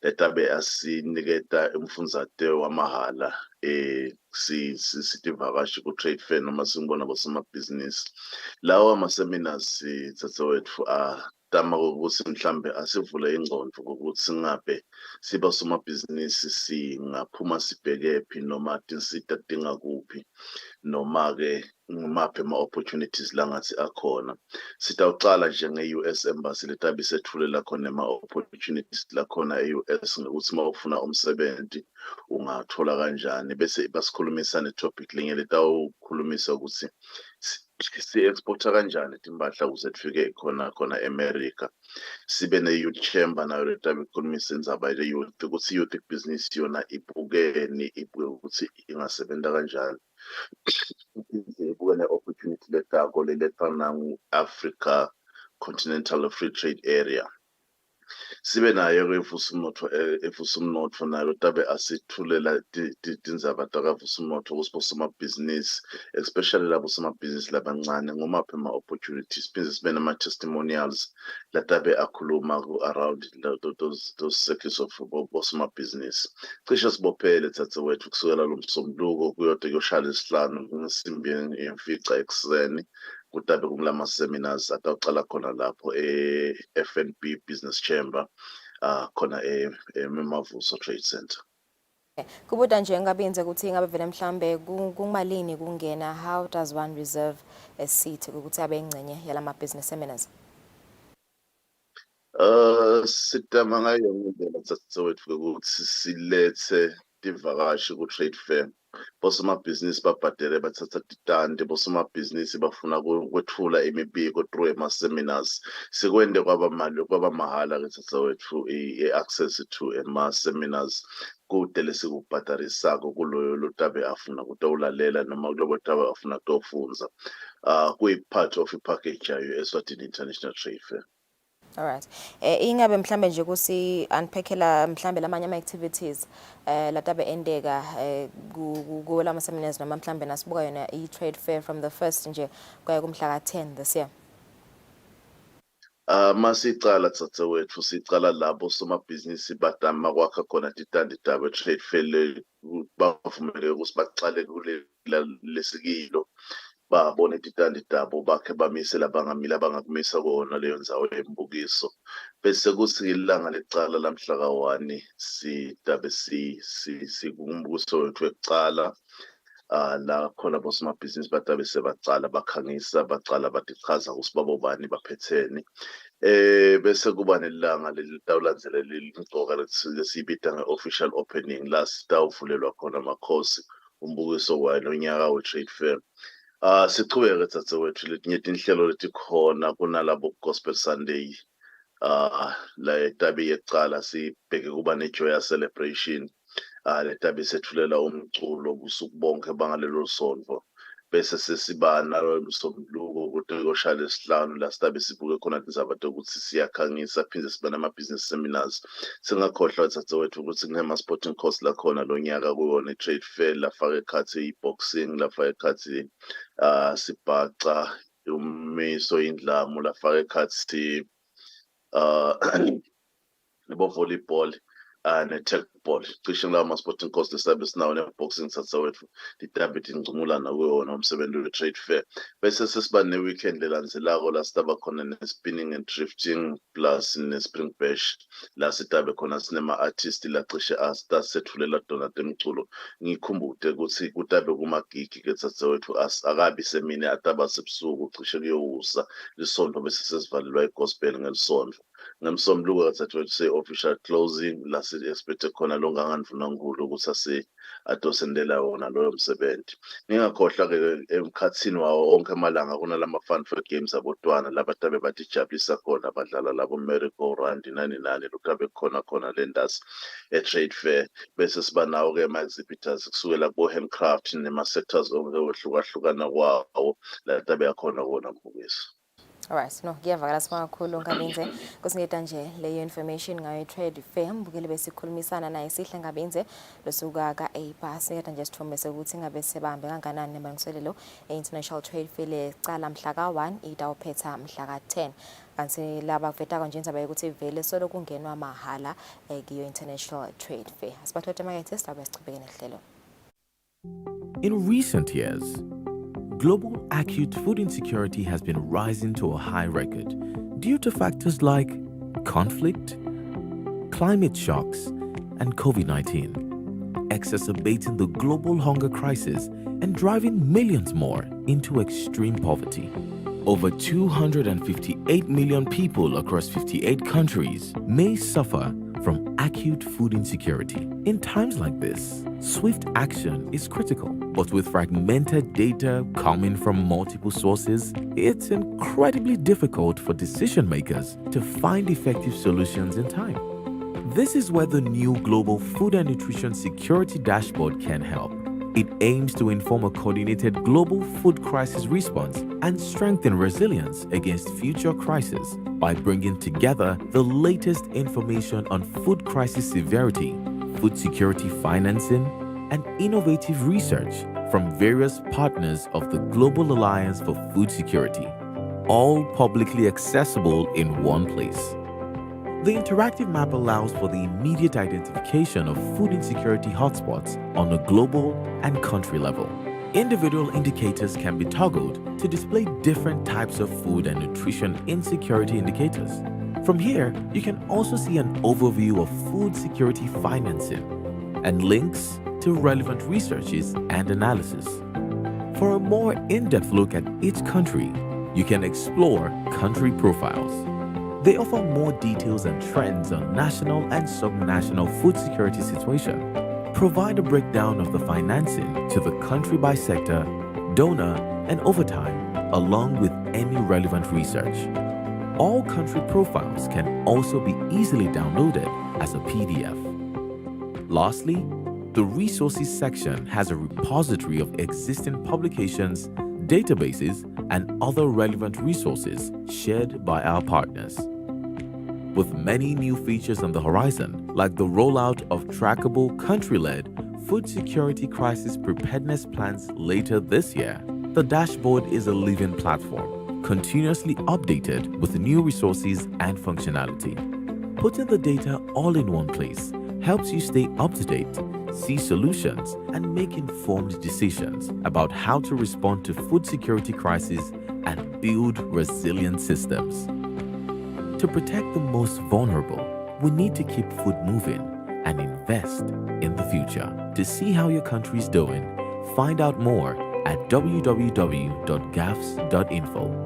letabe asiniketa umfundzate wamahala sitivakashi ku-trade fair noma simbona bosomabhizinisi. Lawo ama-seminars dzadzewetfu tama ukuthi mhlambe asivule ingqondo ukuthi singabe siba somabhizinisi singaphuma sibhekephi noma tinsita tingakuphi noma ke ngimaphi ama-opportunities langathi akhona. Sitawucala nje nge-US Embassy letabe sethulela khona ama-opportunities lakhona e-US ngokuthi uma ufuna umsebenzi ungathola kanjani, bese basikhulumisa ne-topic linye letawukhulumisa ukuthi si-exporta kanjani timpahla ukuze tufike khona America. Sibe ne-youth chamber nayo letabe ikhulumisa indzaba ye-youth ukuthi i-youth business yona ibukeni, ibuke ukuthi ingasebenta kanjani. Ibuke ne-opportunity letako lelefana ngu-Africa Continental Free Trade Area. Sibe nayo ke evusa umnotfo nayo tabe asithulela tindzaba takavusa umnotfo kusibosomabhizinisi, especially labo somabhizinisi labancane ngomaphi ama-opportunities. Phinde sibe nama-testimonials latabe akhuluma around those circles of bosomabhizinisi. Cishe sibophele dzadzewethu kusukela lo Msombuluko kuyode kuyoshala isihlanu ngesimbi yemfica ekuseni kutabe kulama-seminars atawucala khona lapho FNB Business Chamber khona eMavuso Trade Center. Kubuda nje ngabinze ukuthi ngabe vele mhlambe kumalini kungena, how does one reserve a seat ukuthi abe ingcenye yalama business seminars? Sitama ngayo indlela dzadzewethu ukuthi silethe tivakashi ku-trade fair bosomabhizinisi babhadele bathatha titandi, bosomabhizinisi bafuna kwethula imibiko through ema-seminars. Sikwende kwaba mahhala ke tsatawethu i-access to ema-seminars kude lesikubhadarisako kuloyo lotabe afuna kutawulalela noma kulobo tabe afuna kutofunza. Kuyi-part of i-package yayo Eswatini International Trade Fair. All right. Ingabe mhlambe nje kusi unpackela mhlambe lamanye ama activities latabe endeka ku lama seminars noma mhlambe nasibuka yona i-trade fair from the 1st nje kwaya kumhla ka-10 this year. Masicala tsatawethu sicala labo somabhizinisi badama kwakha khona titandi tabo trade fair bavumele ukuthi baqale kule lesikilo babone titandi tabo bakhe bamise labangamile abangakumisa kona leyo ndzawo yembukiso bese kuthi ilanga lecala lamhla ka-1 sitabe sikumbukiso wethu wekucala la khona bosomabhizinisi batabe sebacala bakhangisa bacala batichaza ukuthi babobani baphetheni bese kuba nelanga litawulandzelela limcoka lesibita nge-official opening la sitawuvulelwa khona amakhosi umbukiso wayo nonyaka we-trade fair. Sichubeke tsatawethu letinye tinhlelo letikhona kunalabo gospel Sunday la tabe yecala sibheke kuba ne-joya celebration letabe sethulela umculo kusuku bonke bangalelo sonto bese sesiba nalo msombuluko ukuthi koshaya lesihlanu la sitabe sibuke khona tizaba ukuthi siyakhangisa phinde siba nama-business seminars. Singakhohlwa tsatawethu ukuthi kunema-sporting course lakhona lo nyaka kuwona i-trade fair lafaka ekhathi i-boxing lafaka ekhathi sibhaca umiso indlamu lafaka ekhathi nebo-volleyball ne-tacball cishe lawo ma-sporting course lesabe sinawo ne-boxing tsatawethu litabe tingcumulana kuwona umsebenzi we-trade fair bese sesiba ne-weekend lelandzelako la sitaba khona ne-spinning and drifting plus ne-spring bash la sitabe khona sinema-artist lacishe asitasethulela dona temculo. Ngikhumbute ukuthi kutabe kumagigi ke tsatawethu akabi semini ataba sebusuku cishe kuyowusa lisonto bese sesivalelwa i-gospel ngelisonto ngemsombuluko tsatawethu se-official closing la si-expecte khona longangaNdvunankhulu ukuthi adosendela wona loyo msebenzi. Ngingakhohlwa-ke emkhathini wawo onke amalanga kunalama-fun fair games abotwana labatabe batijabulisa khona badlala labo merry-go-round nani lokabe khona lendas e-trade fair bese siba nawo-ke ama-exhibitors kusukela kubo-handcraft nema-sectors onke wehlukahlukana kwawo latabe yakhona kona mbukiso. Alright, no, ngiyavakala simakhulu Ngabinze kusinika nje leyo information ngayo trade fair mbukele besikhulumisana naye Sihle Ngabinze losuka ka-APA sinika nje sithombe sokuthi ngabe sebambe kanganani nemalungiselelo e-International Trade Fair lecala mhla ka-1 itawuphetha mhla ka-10 kanti laba vetako nje indaba yokuthi vele solo kungenwa mahala kiyo International Trade Fair. Asibathote emakethe sidabe sichubeke nehlelo. In recent years, global acute food insecurity has been rising to a high record due to factors like conflict, climate shocks, and COVID-19, exacerbating the global hunger crisis and driving millions more into extreme poverty. Over 258 million people across 58 countries may suffer from acute food insecurity. In times like this, swift action is critical, but with fragmented data coming from multiple sources, it's incredibly difficult for decision makers to find effective solutions in time. This is where the new Global Food and Nutrition Security Dashboard can help. It aims to inform a coordinated global food crisis response and strengthen resilience against future crises by bringing together the latest information on food crisis severity, food security financing, and innovative research from various partners of the Global Alliance for Food Security, all publicly accessible in one place. The interactive map allows for the immediate identification of food insecurity hotspots on a global and country level. Individual indicators can be toggled to display different types of food and nutrition insecurity indicators. From here, you can also see an overview of food security financing and links to relevant researches and analysis. For a more in-depth look at each country, you can explore country profiles. They offer more details and trends on national and sub-national food security situation, provide a breakdown of the financing to the country by sector, donor, and overtime, along with any relevant research. All country profiles can also be easily downloaded as a PDF. Lastly, the resources section has a repository of existing publications, databases, and other relevant resources shared by our partners. With many new features on the horizon, like the rollout of trackable country-led food security crisis preparedness plans later this year, the dashboard is a living platform, continuously updated with new resources and functionality. Putting the data all in one place helps you stay up to date, see solutions, and make informed decisions about how to respond to food security crises and build resilient systems. To protect the most vulnerable, we need to keep food moving and invest in the future. To see how your country is doing, find out more at www.gafs.info.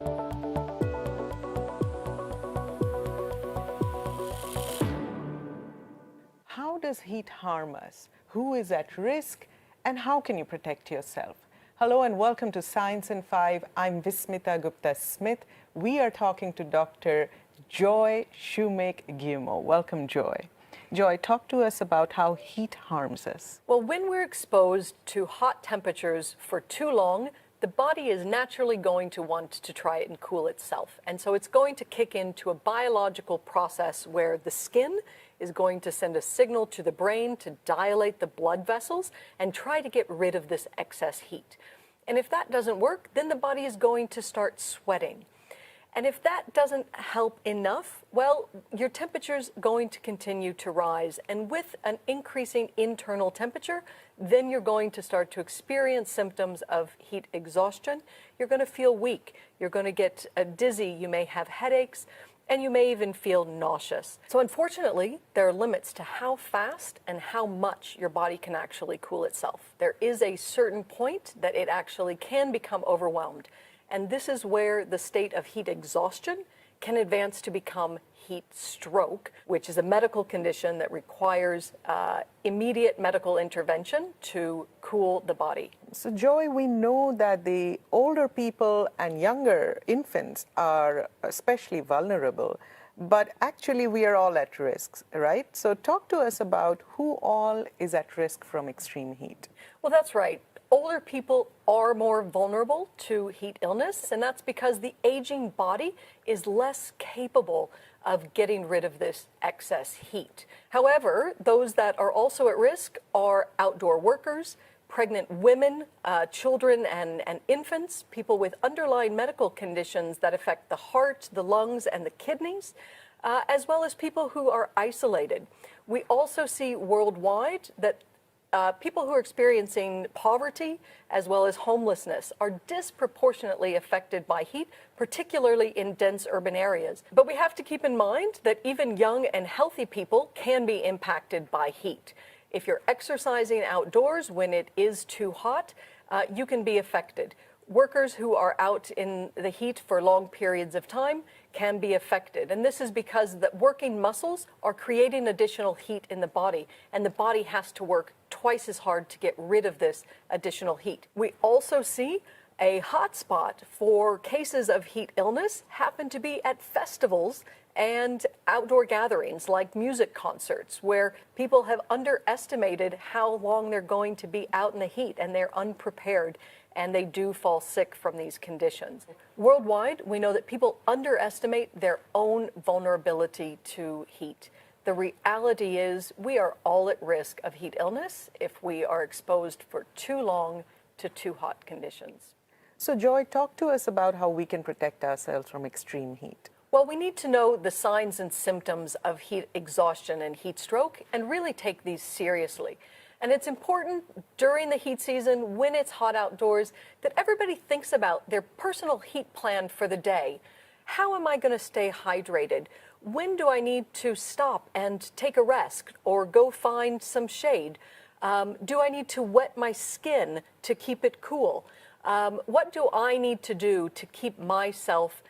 How does heat harm us? Who is at risk? And how can you protect yourself? Hello and welcome to Science in 5. I'm Vismita Gupta-Smith. We are talking to Dr. Joy Shumake-Guillemot. Welcome, Joy. Joy, talk to us about how heat harms us. Well, when we're exposed to hot temperatures for too long, the body is naturally going to want to try and cool itself. And so it's going to kick into a biological process where the skin is going to send a signal to the brain to dilate the blood vessels and try to get rid of this excess heat. And if that doesn't work, then the body is going to start sweating. And if that doesn't help enough, well, your temperature's going to continue to rise. And with an increasing internal temperature, then you're going to start to experience symptoms of heat exhaustion. You're going to feel weak. You're going to get dizzy. You may have headaches, and you may even feel nauseous. So unfortunately, there are limits to how fast and how much your body can actually cool itself. There is a certain point that it actually can become overwhelmed. And this is where the state of heat exhaustion can advance to become heat stroke, which is a medical condition that requires immediate medical intervention to cool the body. So, Joy, we know that the older people and younger infants are especially vulnerable, but actually we are all at risk, right? So talk to us about who all is at risk from extreme heat. Well, that's right. Older people are more vulnerable to heat illness, and that's because the aging body is less capable of getting rid of this excess heat. However, those that are also at risk are outdoor workers, pregnant women, children and infants, people with underlying medical conditions that affect the heart, the lungs, and the kidneys, as well as people who are isolated. We also see worldwide that people who are experiencing poverty as well as homelessness are disproportionately affected by heat, particularly in dense urban areas. But we have to keep in mind that even young and healthy people can be impacted by heat. If you're exercising outdoors when it is too hot, you can be affected. Workers who are out in the heat for long periods of time can be affected. And this is because the working muscles are creating additional heat in the body, and the body has to work twice as hard to get rid of this additional heat. We also see a hotspot for cases of heat illness happen to be at festivals and outdoor gatherings like music concerts, where people have underestimated how long they're going to be out in the heat, and they're unprepared, and they do fall sick from these conditions. Worldwide, we know that people underestimate their own vulnerability to heat. The reality is we are all at risk of heat illness if we are exposed for too long to too hot conditions. So Joy, talk to us about how we can protect ourselves from extreme heat. Well, we need to know the signs and symptoms of heat exhaustion and heat stroke and really take these seriously. And it's important during the heat season, when it's hot outdoors, that everybody thinks about their personal heat plan for the day. How am I going to stay hydrated? When do I need to stop and take a rest or go find some shade? Do I need to wet my skin to keep it cool? What do I need to do to keep myself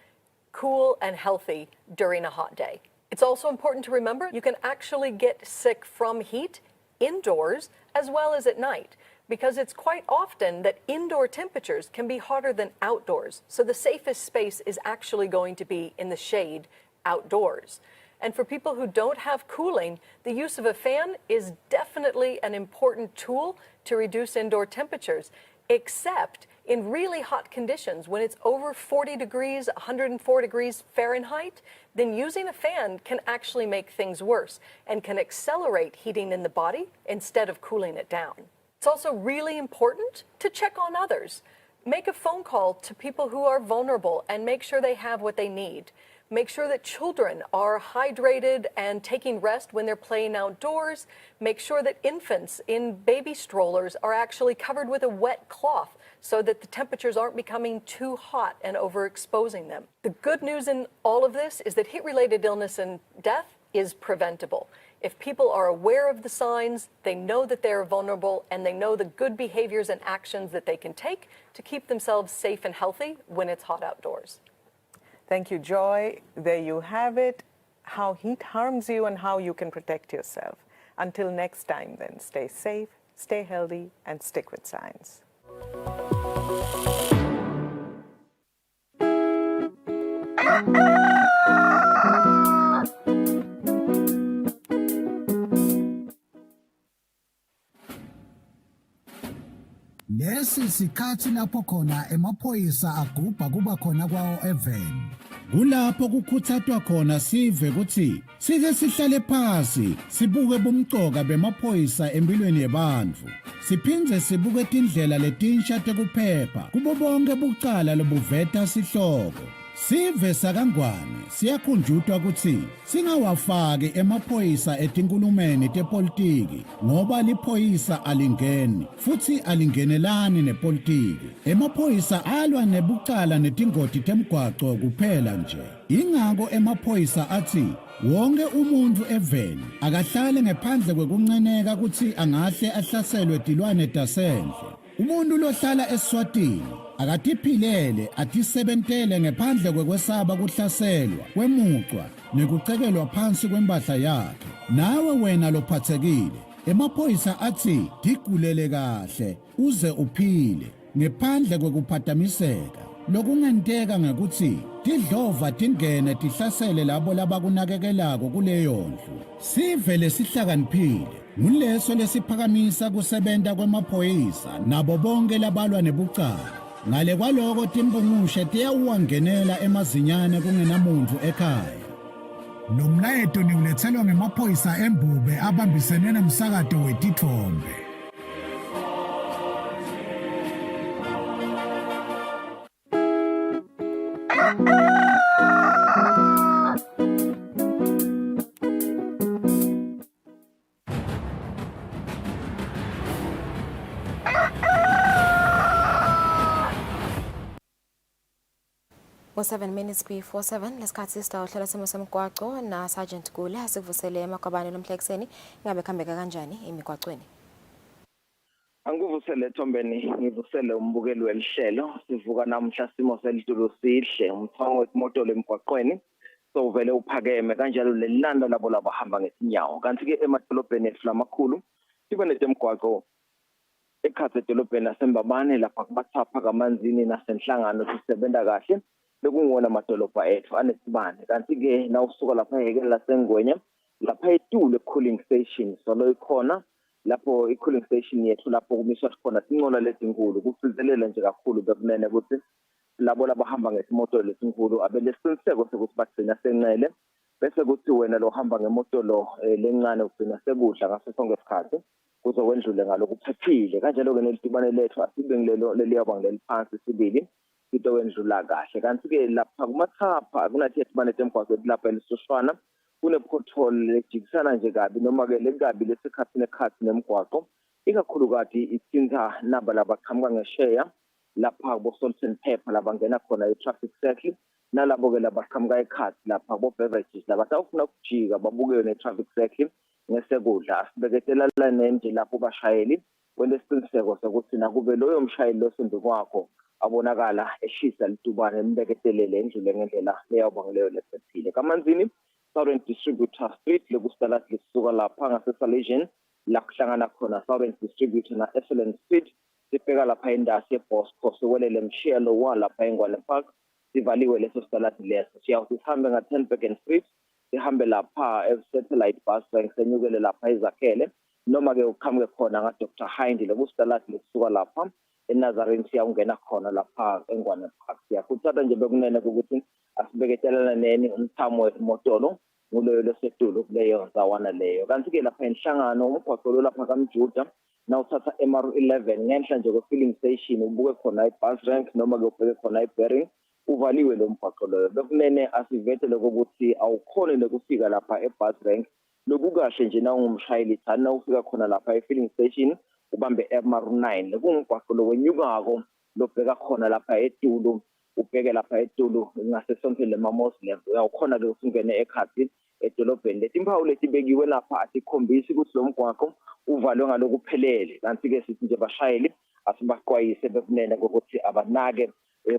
cool and healthy during a hot day? It's also important to remember you can actually get sick from heat indoors as well as at night, because it's quite often that indoor temperatures can be hotter than outdoors. So the safest space is actually going to be in the shade outdoors. And for people who don't have cooling, the use of a fan is definitely an important tool to reduce indoor temperatures, except in really hot conditions. When it's over 40 degrees, 104 degrees Fahrenheit, then using a fan can actually make things worse and can accelerate heating in the body instead of cooling it down. It's also really important to check on others. Make a phone call to people who are vulnerable and make sure they have what they need. Make sure that children are hydrated and taking rest when they're playing outdoors. Make sure that infants in baby strollers are actually covered with a wet cloth so that the temperatures aren't becoming too hot and overexposing them. The good news in all of this is that heat-related illness and death is preventable. If people are aware of the signs, they know that they're vulnerable, and they know the good behaviors and actions that they can take to keep themselves safe and healthy when it's hot outdoors. Thank you, Joy. There you have it, how heat harms you and how you can protect yourself. Until next time then, stay safe, stay healthy, and stick with science. Lesi sikhathi lapho khona emaphoyisa agubha kuba khona kwawo even. Kulapho kukhuthazwa khona sive ukuthi sike sihlale phansi sibuke bumcoka bemaphoyisa empilweni yabantu. Siphindze sibuke indlela letinsha tekuphepha kubo bonke bucala lobuveta sihloko. Sive sakangwane siyakhunjutwa ukuthi singawafaki emaphoyisa etinkulumeni tepolitiki ngoba liphoyisa alingeni futhi alingenelani nepolitiki. Emaphoyisa alwa nebucala netingoti temgwaco kuphela nje. Ingako emaphoyisa athi wonke umuntu eveni akahlale ngaphandle kwekunceneka ukuthi angahle ahlaselwe tilwane tasendle. Umuntu lohlala Eswatini akatiphilele atisebentele ngaphandle kwekwesaba kuhlaselwa kwemucwa nekucekelwa phansi kwempahla yakhe. Nawe wena lophathekile emaphoyisa athi digulele kahle uze uphile ngaphandle kwekuphatamiseka. Lokungenteka ngekuthi tidlova tingene tihlasele labo labakunakekelako kuleyo ndlu. Sive lesihlakaniphile nguleso lesiphakamisa kusebenta kwemaphoyisa nabo bonke labalwa nebucala. Ngale kwaloko timbungushe tiyawuwangenela emazinyane kungenamuntu ekhaya. Lo mlayeto niulethelwa ngemaphoyisa embube abambisene nomsakato wetithombe. Well, 7 minutes before 7, lesikhathi sitawuhlela simo semigwaco na Sergeant Gule asikuvusele emakwabane lomhlekuseni. Ngabe khambeka kanjani emigwacweni? Angivusele Thombeni, ngivusele umbukeli welihlelo. Sivuka namhla simo selitulu sihle, umthongo wemoto lemgwaqweni so vele uphakeme kanjalo lelilanda labo labahamba ngesinyawo. Kanti ke emadolobheni ethu lamakhulu sibe nemigwaqo ekhathe edolobheni lasembabane lapha kubathapha kamanzini nasenhlangano sisebenza kahle. Bekungona amadolobha ethu anesibane. Kanti ke nawusuka lapha ehekela lasengwenya lapha eTulu cooling station solo ikhona lapho i-cooling station yethu lapho kumiswa khona tinqola lezinkulu kusizelela nje kakhulu bekunene ukuthi labo labahamba ngesimoto lesinkulu abelesiqiniseko sokuthi bagcina senqele bese kuthi wena lo hamba ngemoto lo lencane ugcina sekudla ngaso sonke isikhathi kuzowendlule ngalokuphephile. Kanjalo ke nelitibane lethu asibe ngilelo leliyabanga leliphansi sibili into wendlula kahle. Kanti ke lapha kumathapha kunathi etibane temgwaqo lapha elisushwana kune pothole lejikisana nje kabi noma ke lekabi lesikhathi nekhathi nemgwaqo ikakhulukazi ithinta naba labaqhamuka ngesheya lapha bo salt and pepper labangena khona i-traffic circle nalabo ke labaqhamuka ekhathi lapha bo beverages labatawufuna ukujika babuke ne-traffic circle ngesekudla asibeketelana nje lapho bashayeli wena isiqiniseko sokuthi nakube loyo mshayeli losembe kwakho abonakala eshisa litubane embeketelele endlule ngendlela leyawubangileyo lephephile. Kamanzini Southern Distributor Street lekusitala lisuka lapha ngase Salesian la kuhlangana khona Southern Distributor na Excellence Feed sibheka lapha indasi yeBosco sokwelele mshiyelo walapha eNgwane Park sivaliwe leso staladi leso siyawuthi sihambe nga10 Beacon Street sihambe lapha e-Satellite Bus Rank senyukele lapha izakhele noma ke ukhamke khona nga Dr. Hindi lekustaladi lesuka lapha eNazarene siyawungena khona lapha eNgwane Park siyakhuthaza nje bekunene ukuthi asibeketelana neni umthamo wemotolo nguloyo lesetulu kuleyo zawana leyo kanti ke lapha enhlangano umgwaqo lo lapha kaMjuda na uthatha MR11 ngenhla nje kwe-filling station ubuke khona i-bus rank noma ke ubheke khona i-bearing uvaliwe lo mgwaqo loyo bekunene asivetele ukuthi awukhona lokufika lapha e-bus rank lokukahle nje na ungumshayeli thana ufika khona lapha e-filling station ubambe MR9 lekungumgwaqo lo wenyukako lobheka khona lapha eTulu ubheke lapha eTulu ngasesontweni lema-Muslim uyawukhona ke usungene ekhasi edolobheni letimpawu letibekiwe lapha asikhombisi ukuthi lo mgwaqo uvalwe ngalokuphelele kanti ke sithi nje bashayeli asibaqwayise bekunene ukuthi abanake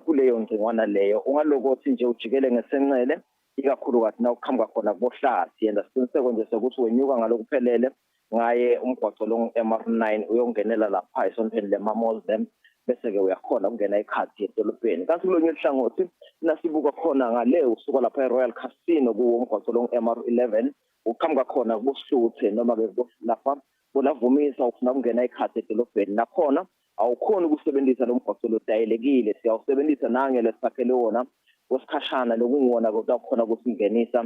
kuleyo ngcingwana leyo ungalokothi nje ujikele ngesenxele ikakhulukazi na uqhamuka khona kubohlasi yenda siqiniseko nje sokuthi wenyuka ngalokuphelele ngaye umgwaqo lo MR9 uyongenela lapha esontweni lema-Muslim bese ke uyakhona ukungena ekhadi edolobheni kanti kulonye ihlangothi nasibuka khona ngale usuka lapha eRoyal Casino kuwo umgwaqo lo MR11 uqhamuka khona kubuhluthe noma ke lapha kulavumisa ufuna ukungena ekhadi edolobheni nakhona awukhona ukusebenzisa lo mgwaqo lo dayelekile siyawusebenzisa nangele sisakhele wona kwesikhashana lokungiwona kodwa khona ukusingenisa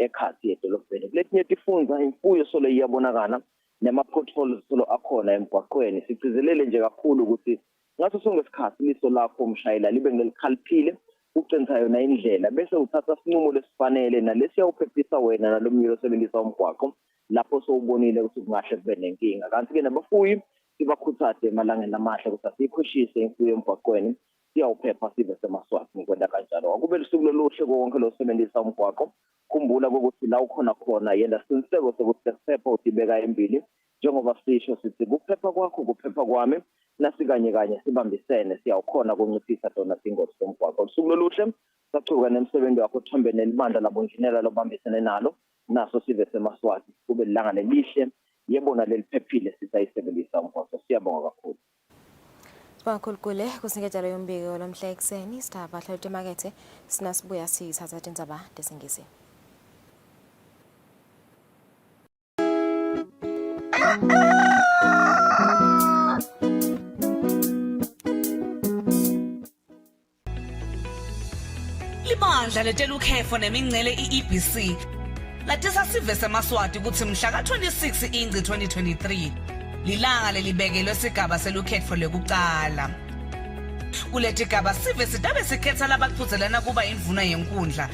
ekhadi edolobheni kuletinye tifundza imfuyo solo iyabonakala nema-potholes solo akhona emgwaqweni sigcizelele nje kakhulu ukuthi ngaso sonke isikhathi liso lakho umshayela libe ngelikhaliphile ucenza yona indlela bese uthatha isinqumo lesifanele nalesiyawuphephisa wena nalomnyelo osebenzisa umgwaqo lapho sowubonile ukuthi kungahle kube nenkinga kanti ke nabafuyi sibakhuthaze emalangeni amahle ukuthi asiyikhoshishe imfuyo emgwaqweni siyawuphepha sibe semaswati ngikwenza kanjalo akube lusuku loluhle konke losebenzisa umgwaqo khumbula ukuthi la ukhona khona yenda siqiniseko sokuthi sesiphepha utibeka embili njengoba sisho sithi kuphepha kwakho kuphepha kwami nasikanye kanye sibambisene siyawukhona ukunciphisa dona ingozi zomgwaqo lusuku loluhle sachuka nemsebenzi wakho thombeni elibandla labonjinela lobambisene nalo naso sive semaswati kube lilanga lelihle yebona leliphephile sisayisebenzisa umgwaqo siyabonga kakhulu Bakhulukule kusiniketshalo yombiko lomhla ekseni sidaba hlaluthe emakethe sinasibuya sithatha indzaba desingisi Libandla letela ukhefo nemingcele i-EBC latisa sive semaswati ukuthi mhla ka-26 Ingci 2023 lilanga lelibekelwe sigaba selukhetfo lekucala kuleti gaba sive sitabe sikhetha labaqhuzelana kuba imvuno yenkundla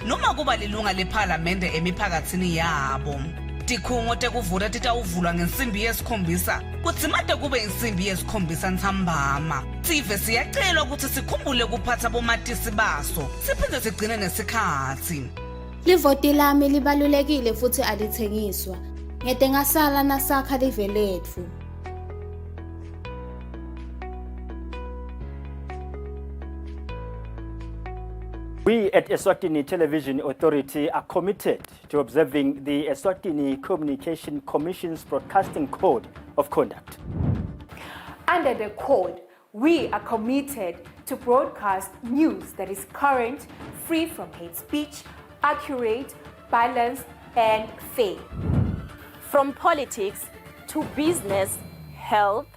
noma kuba lilunga lephalamende emiphakathini yabo tikhungo tekuvota titawuvulwa ngensimbi yesikhombisa kutsi made kube insimbi yesikhombisa ntsambama sive siyacelwa ukuthi sikhumbule kuphatha bomatisi baso siphinde sigcine nesikhathi livoti lami libalulekile futhi alithengiswa ngede ngasala nasakha live letfu We at Eswatini Television Authority are committed to observing the Eswatini Communication Commission's Broadcasting Code of Conduct. Under the code, we are committed to broadcast news that is current, free from hate speech, accurate, balanced, and fair. From politics to business, health,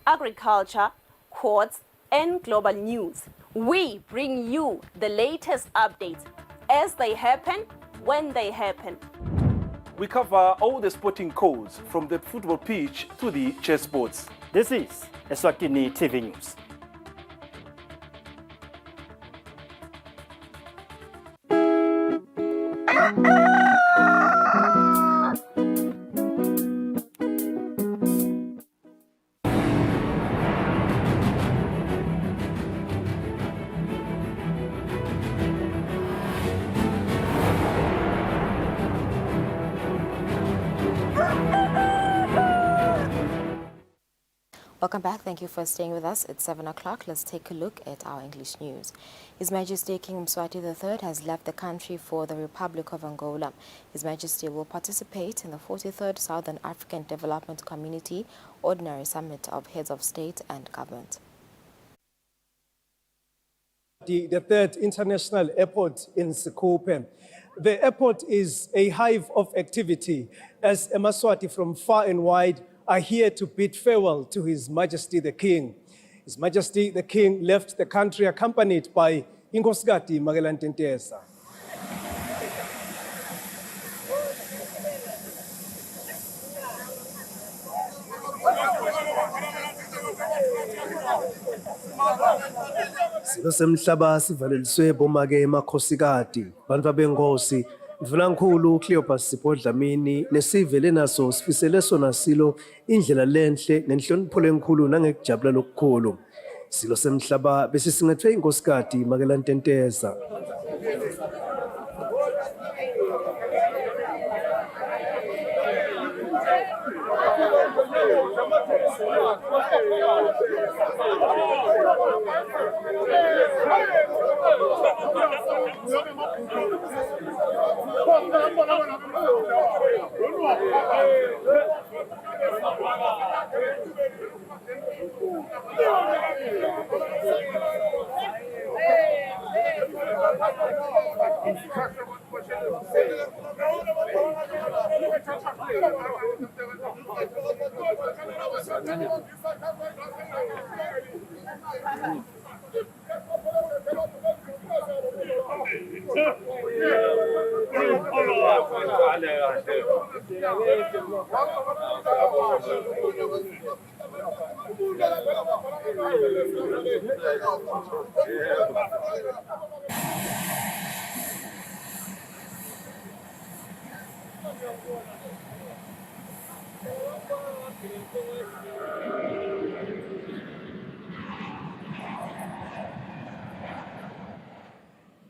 agriculture, courts, and global news, we bring you the latest updates as they happen, when they happen. We cover all the sporting codes from the football pitch to the chessboards. This is Eswatini TV News. Welcome back. Thank you for staying with us. It's 7 o'clock. Let's take a look at our English news. His Majesty King Eswatini III has left the country for the Republic of Angola. His Majesty will participate in the 43rd Southern African Development Community Ordinary Summit of Heads of State and Government. The third international airport in Sekhukhune. The airport is a hive of activity as Emaswati from far and wide are here to bid farewell to His Majesty the King. His Majesty the King left the country accompanied by Inkosikazi Magelantentesa. Silosemhlaba sivaleliswe bomake emakhosikazi bantu benkosi Mvulankhulu Cleopas Sipho-Dlamini nesivele naso sifisele sona silo indlela lenhle nenhlonipho lenkulu nangekujabula lokukhulu silo semhlaba bese singethwe inkosikazi Magelantentesa.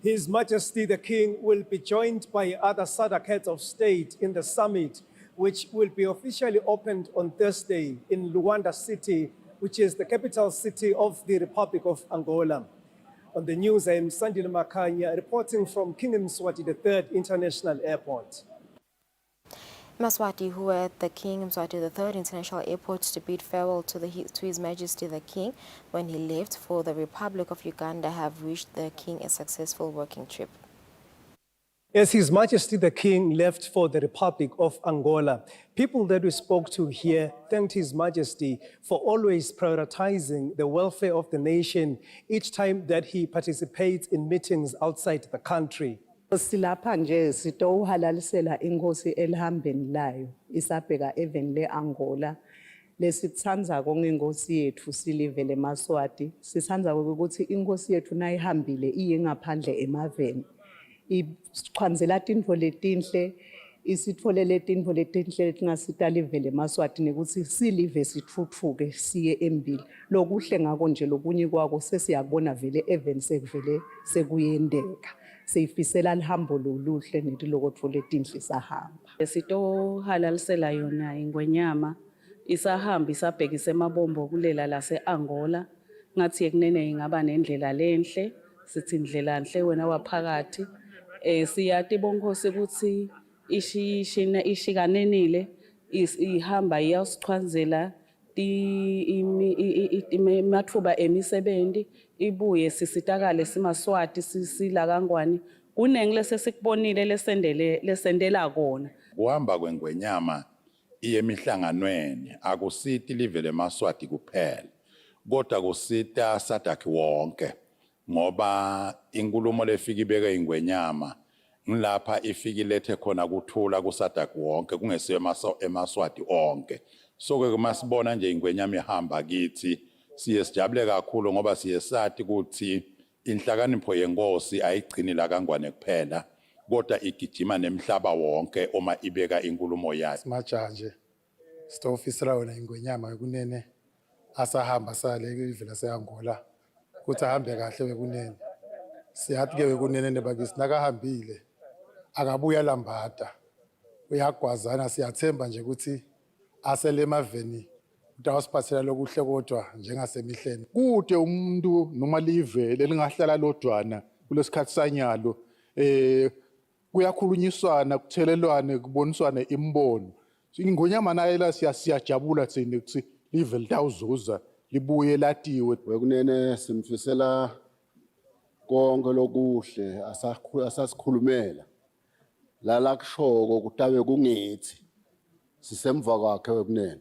His Majesty the King will be joined by other SADC heads of state in the summit, which will be officially opened on Thursday in Luanda City, which is the capital city of the Republic of Angola. On the news, I am Sandile Makanya reporting from King Mswati III International Airport. Maswati, who were at the King Mswati III International Airport to bid farewell to His Majesty the King when he left for the Republic of Uganda, have wished the King a successful working trip. As His Majesty the King left for the Republic of Angola, people that we spoke to here thanked His Majesty for always prioritizing the welfare of the nation each time that he participates in meetings outside the country. Silapha nje sitowuhalalisela inkosi elihambeni layo isabheka even le Angola lesithanza kongenkosi yethu silivele Maswati sithanza ukuthi inkosi yethu nayihambile iye ngaphandle emaveni ichwanzela tinfo letinhle isitfolele tinfo letinhle letingasita livele Maswati nekuthi silive sithuthuke siye embili lokuhle ngako nje lokunye kwako sesiyabona vele even sekuvele sekuyendeka seyifisela lihambo loluhle netilokotho letinhle sahamba sitohalalisela yona ingwenyama isahamba isabhekisa emabombo kulela lase Angola ngathi ekunene ingaba nendlela lenhle sithi indlela enhle wena waphakathi siyati bonkosi ukuthi ishikanenile ihamba iyasichwanzela mathuba emisebenzi ibuye sisitakale simaswati sisila kangwani kunengi lesesikubonile lesendela kona kuhamba kwengwenyama iye emihlanganweni akusithi livele Maswati kuphela kodwa kusita SADC wonke ngoba inkulumo lefika ibeke ingwenyama ngilapha ifika ilethe khona kuthula kuSADC wonke kungesiwe eMaswati onke so ke masibona nje ingwenyama ihamba kithi siye sijabule kakhulu ngoba siye sathi ukuthi inhlakanipho yenkosi ayigcini la kangwane kuphela kodwa igijima nemhlaba wonke uma ibeka inkulumo yakhe simajanje sitofisela wona ingwenyama yokunene asahamba sale ivela seAngola ukuthi ahambe kahle wekunene siyathi ke wekunene nebakisi nakahambile akabuya lambada uyagwazana siyathemba nje ukuthi asele emaveni ukuthi awasiphathela lokuhle kodwa njengasemihleni kude umuntu noma live lelingahlala lodwana kulesikhathi sanyalo kuyakhulunyiswana kuthelelwane kuboniswane imbono ingonyama naye la siyajabula thina ukuthi live litawuzuza libuye latiwe wekunene simfisela konke lokuhle asasikhulumela la kushoko kutabe kungithi sisemva kwakhe wekunene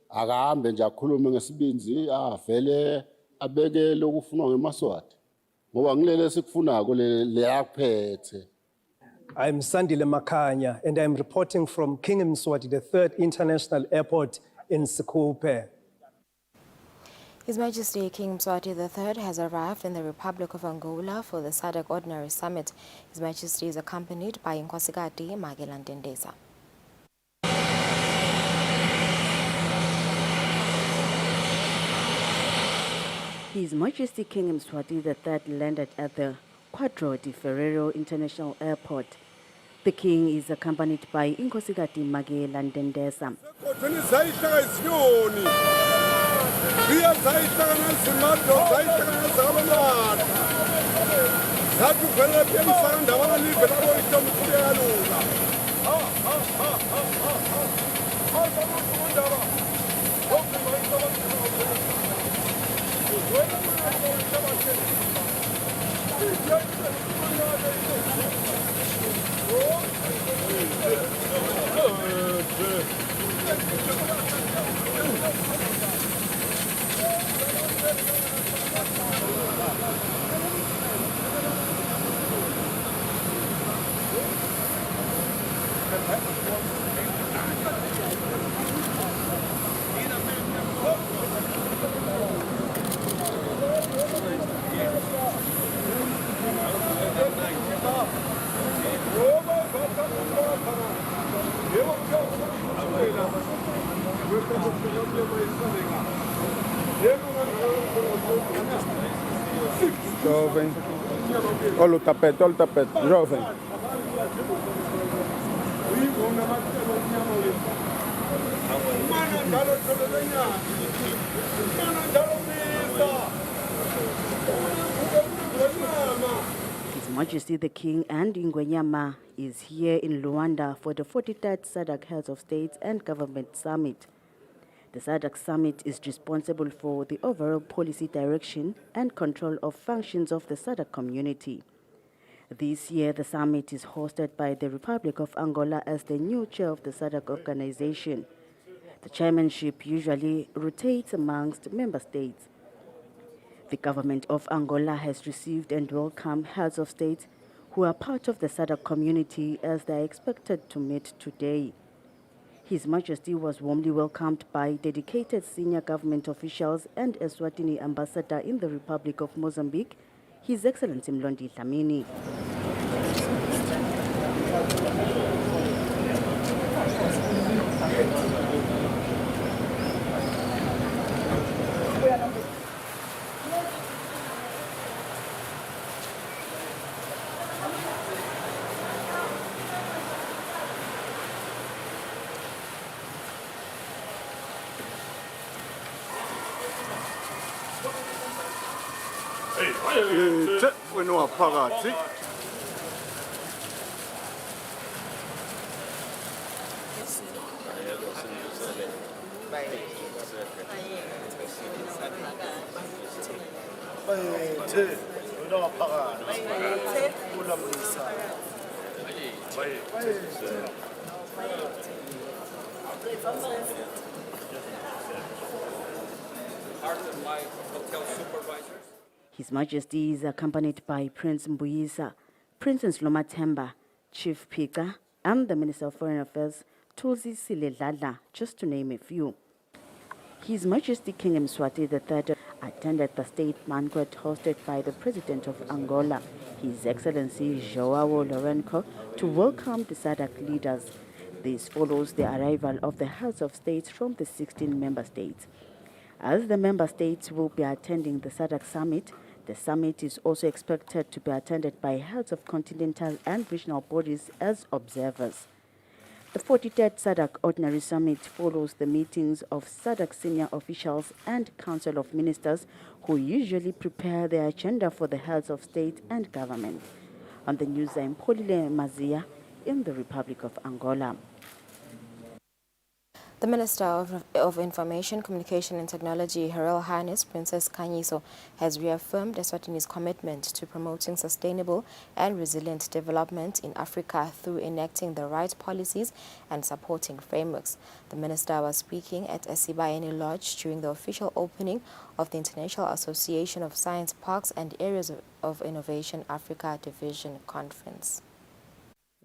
akahambe nje akhulume ngesibinzi avele abeke lokufunwa ngemaswati ngoba ngilele sikufunako le yakuphethe. I'm Sandile Makanya, and I'm reporting from King Mswati, the 3rd International Airport in Sekhukhune. His Majesty King Mswati III has arrived in the Republic of Angola for the SADC Ordinary Summit. His Majesty is accompanied by Nkosikazi Magelandendesa. His Majesty King Mswati III landed at the Quadro de Ferreiro International Airport. The King is accompanied by Nkosikazi Magelandendesa. Jovem. Olha o tapete, jovem. His Majesty the King and Ingwenyama is here in Luanda for the 43rd SADC Heads of States and Government Summit. The SADC Summit is responsible for the overall policy direction and control of functions of the SADC community. This year, the summit is hosted by the Republic of Angola as the new chair of the SADC organization. The chairmanship usually rotates amongst member states. The government of Angola has received and welcomed heads of state who are part of the SADC community as they are expected to meet today. His Majesty was warmly welcomed by dedicated senior government officials and Eswatini ambassador in the Republic of Mozambique, His Excellency Mlondi Dlamini. Wena waphakathi His Majesty is accompanied by Prince Mbuyisa, Princess Lomathemba, Chief Pika, and the Minister of Foreign Affairs, Kusile, just to name a few. His Majesty King Mswati III attended the state banquet hosted by the President of Angola, His Excellency João Lourenço, to welcome the SADC leaders. This follows the arrival of the heads of states from the 16 member states. As the member states will be attending the SADC summit, the summit is also expected to be attended by heads of continental and regional bodies as observers. The 43rd SADC Ordinary Summit follows the meetings of SADC senior officials and Council of Ministers who usually prepare their agenda for the heads of state and government. On the news, I'm Kusile Mazia in the Republic of Angola. The Minister of Information, Communication and Technology, Her Royal Highness Princess Kanyiso, has reaffirmed Eswatini's commitment to promoting sustainable and resilient development in Africa through enacting the right policies and supporting frameworks. The Minister was speaking at Eswatini Lodge during the official opening of the International Association of Science Parks and Areas of Innovation Africa Division Conference.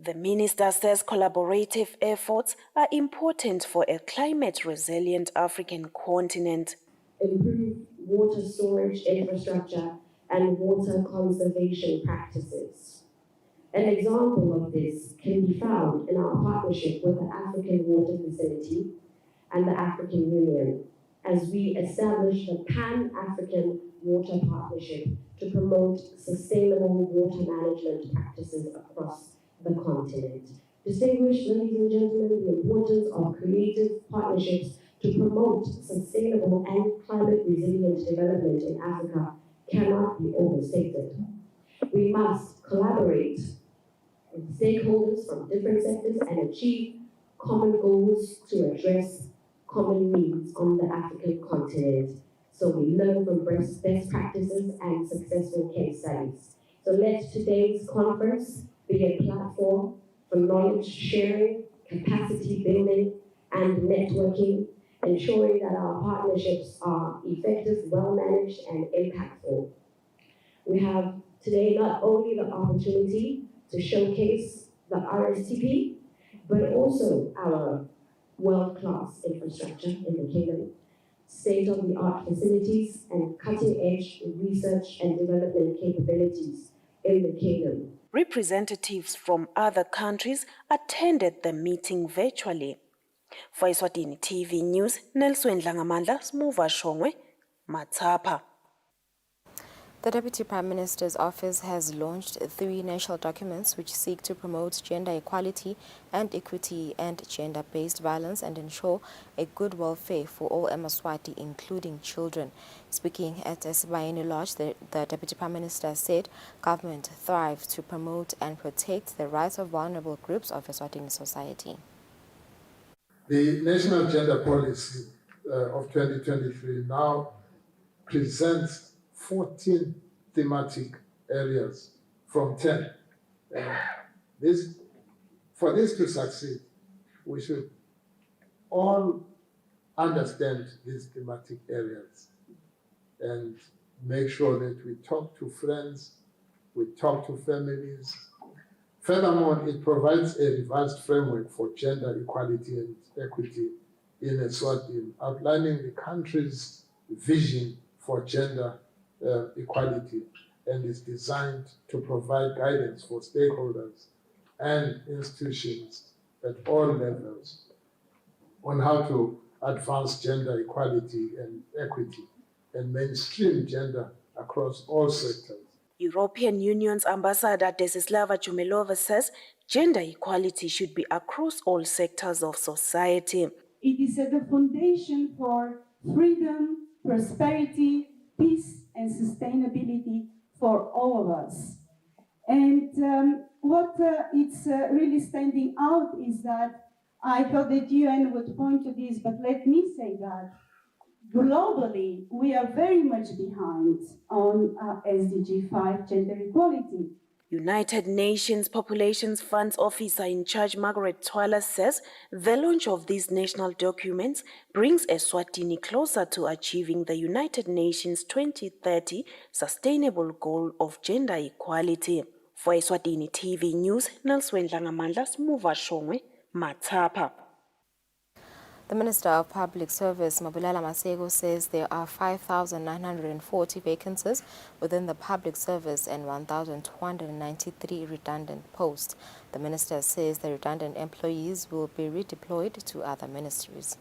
The minister says collaborative efforts are important for a climate-resilient African continent. Improve water storage infrastructure and water conservation practices. An example of this can be found in our partnership with the African Water Facility and the African Union, as we establish the Pan-African Water Partnership to promote sustainable water management practices across the continent. Distinguished ladies and gentlemen, the importance of creative partnerships to promote sustainable and climate-resilient development in Africa cannot be overstated. We must collaborate with stakeholders from different sectors and achieve common goals to address common needs on the African continent. So we learn from best practices and successful case studies. So let today's conference be a platform for knowledge sharing, capacity building, and networking, ensuring that our partnerships are effective, well-managed, and impactful. We have today not only the opportunity to showcase the RSTP, but also our world-class infrastructure in the kingdom, state-of-the-art facilities, and cutting-edge research and development capabilities in the kingdom. Representatives from other countries attended the meeting virtually. For Eswatini TV News, Nelson Langamandla, Smuva Shongwe, Matapa. The Deputy Prime Minister's office has launched 3 national documents which seek to promote gender equality and equity and gender-based violence and ensure a good welfare for all Eswatini, including children. Speaking at Eswatini Lodge, the Deputy Prime Minister said government thrives to promote and protect the rights of vulnerable groups of Eswatini society. The National Gender Policy of 2023 now presents 14 thematic areas from 10. For this to succeed, we should all understand these thematic areas and make sure that we talk to friends, we talk to families. Furthermore, it provides a revised framework for gender equality and equity in Eswatini, outlining the country's vision for gender equality, and is designed to provide guidance for stakeholders and institutions at all levels on how to advance gender equality and equity and mainstream gender across all sectors. European Union's Ambassador Desislava Jumelova says gender equality should be across all sectors of society. It is at the foundation for freedom, prosperity, peace, and sustainability for all of us. And what it's really standing out is that I thought that UN would point to this, but let me say that globally, we are very much behind on SDG 5, gender equality. United Nations Populations Fund's officer in charge, Margaret Twala, says the launch of these national documents brings Eswatini closer to achieving the United Nations 2030 sustainable goal of gender equality. For Eswatini TV News, Nelson Langamandla, Smuva Shongwe, Matapa. The Minister of Public Service, Mabulala Masego, says there are 5,940 vacancies within the public service and 1,293 redundant posts. The minister says the redundant employees will be redeployed to other ministries.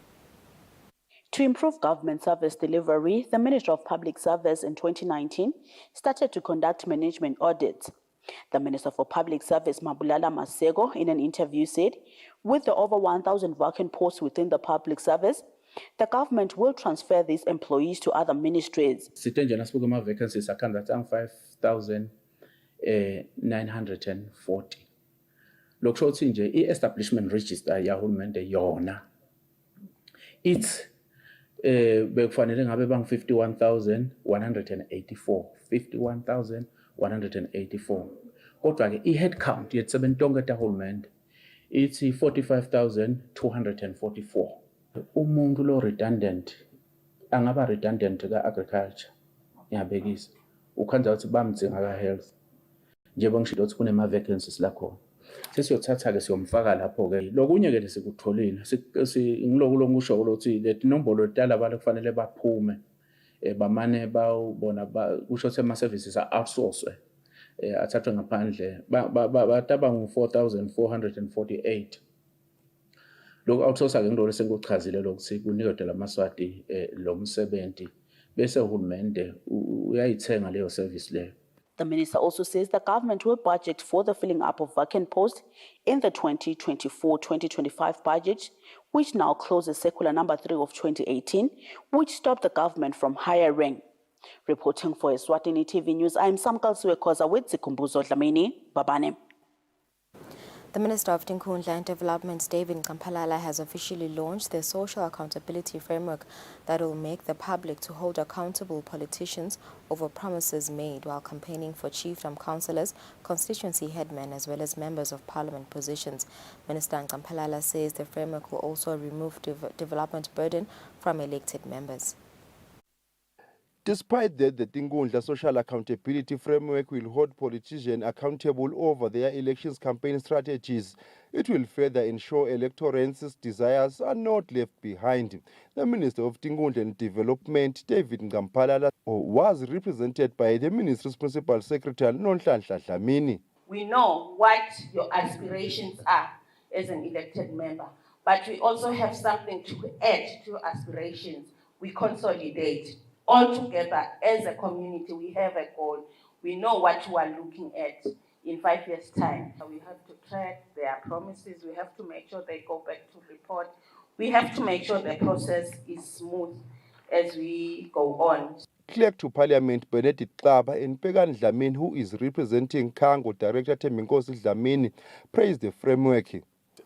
To improve government service delivery, the Ministry of Public Service in 2019 started to conduct management audits. The Minister for Public Service, Mabulala Masego, in an interview said, With the over 1,000 vacant posts within the public service, the government will transfer these employees to other ministries. Sithe nje nasibuka ama-vacancies akangathi angu-5,940. Lokusho ukuthi nje i-establishment register yahulumende yona ithi bekufanele ngabe bangu-51,184. 51,184. Kodwa-ke i-head count yetsebenzi tonke tahulumende ithi 45,244. Umuntu lo redundant angaba redundant ka-agriculture ngiyabekisa ukhanza ukuthi bamdzinga ka-health njengoba ngishilo ukuthi kunema-vacancies lakhona sesiyothatha-ke siyomfaka lapho-ke lokunye-ke lesikutholile ngiloku ngisho ukuthi leti nombolo talaba kufanele baphume bamane bawubona kusho ukuthi ama-services a-outsourcwe athathwe ngaphandle bataba ngu-4,448. Lokhu outsource-ke ngilolo sengikuchazile lokuthi kunikwe lamaswati lo msebenzi bese uhulumende uyayithenga leyo service leyo. The minister also says the government will budget for the filling up of vacant posts in the 2024-2025 budget, which now closes circular number 3 of 2018, which stopped the government from hiring. Reporting for Eswatini TV News, I am Samkal Suekoza with Zikumbuzo Dlamini, Babane. The Minister of Tinkhundla and Development, David Kampalala, has officially launched the social accountability framework that will make the public to hold accountable politicians over promises made while campaigning for chiefdom councillors, constituency headmen, as well as members of parliament positions. Minister Kampalala says the framework will also remove development burden from elected members. Despite that, the Tinkhundla Social Accountability Framework will hold politicians accountable over their elections campaign strategies. It will further ensure electorates' desires are not left behind. The Minister of Tinkhundla and Development, David Kampalala, was represented by the Ministry's Principal Secretary, Nonhlanhla Dlamini. We know what your aspirations are as an elected member, but we also have something to add to your aspirations. We consolidate. All together, as a community, we have a goal. We know what we are looking at in 5 years' time. We have to track their promises. We have to make sure they go back to report. We have to make sure the process is smooth as we go on. Clerk to Parliament Benedict Xaba and Pegan Dlamini, who is representing Kango Director Teminkosi Dlamini, praised the framework.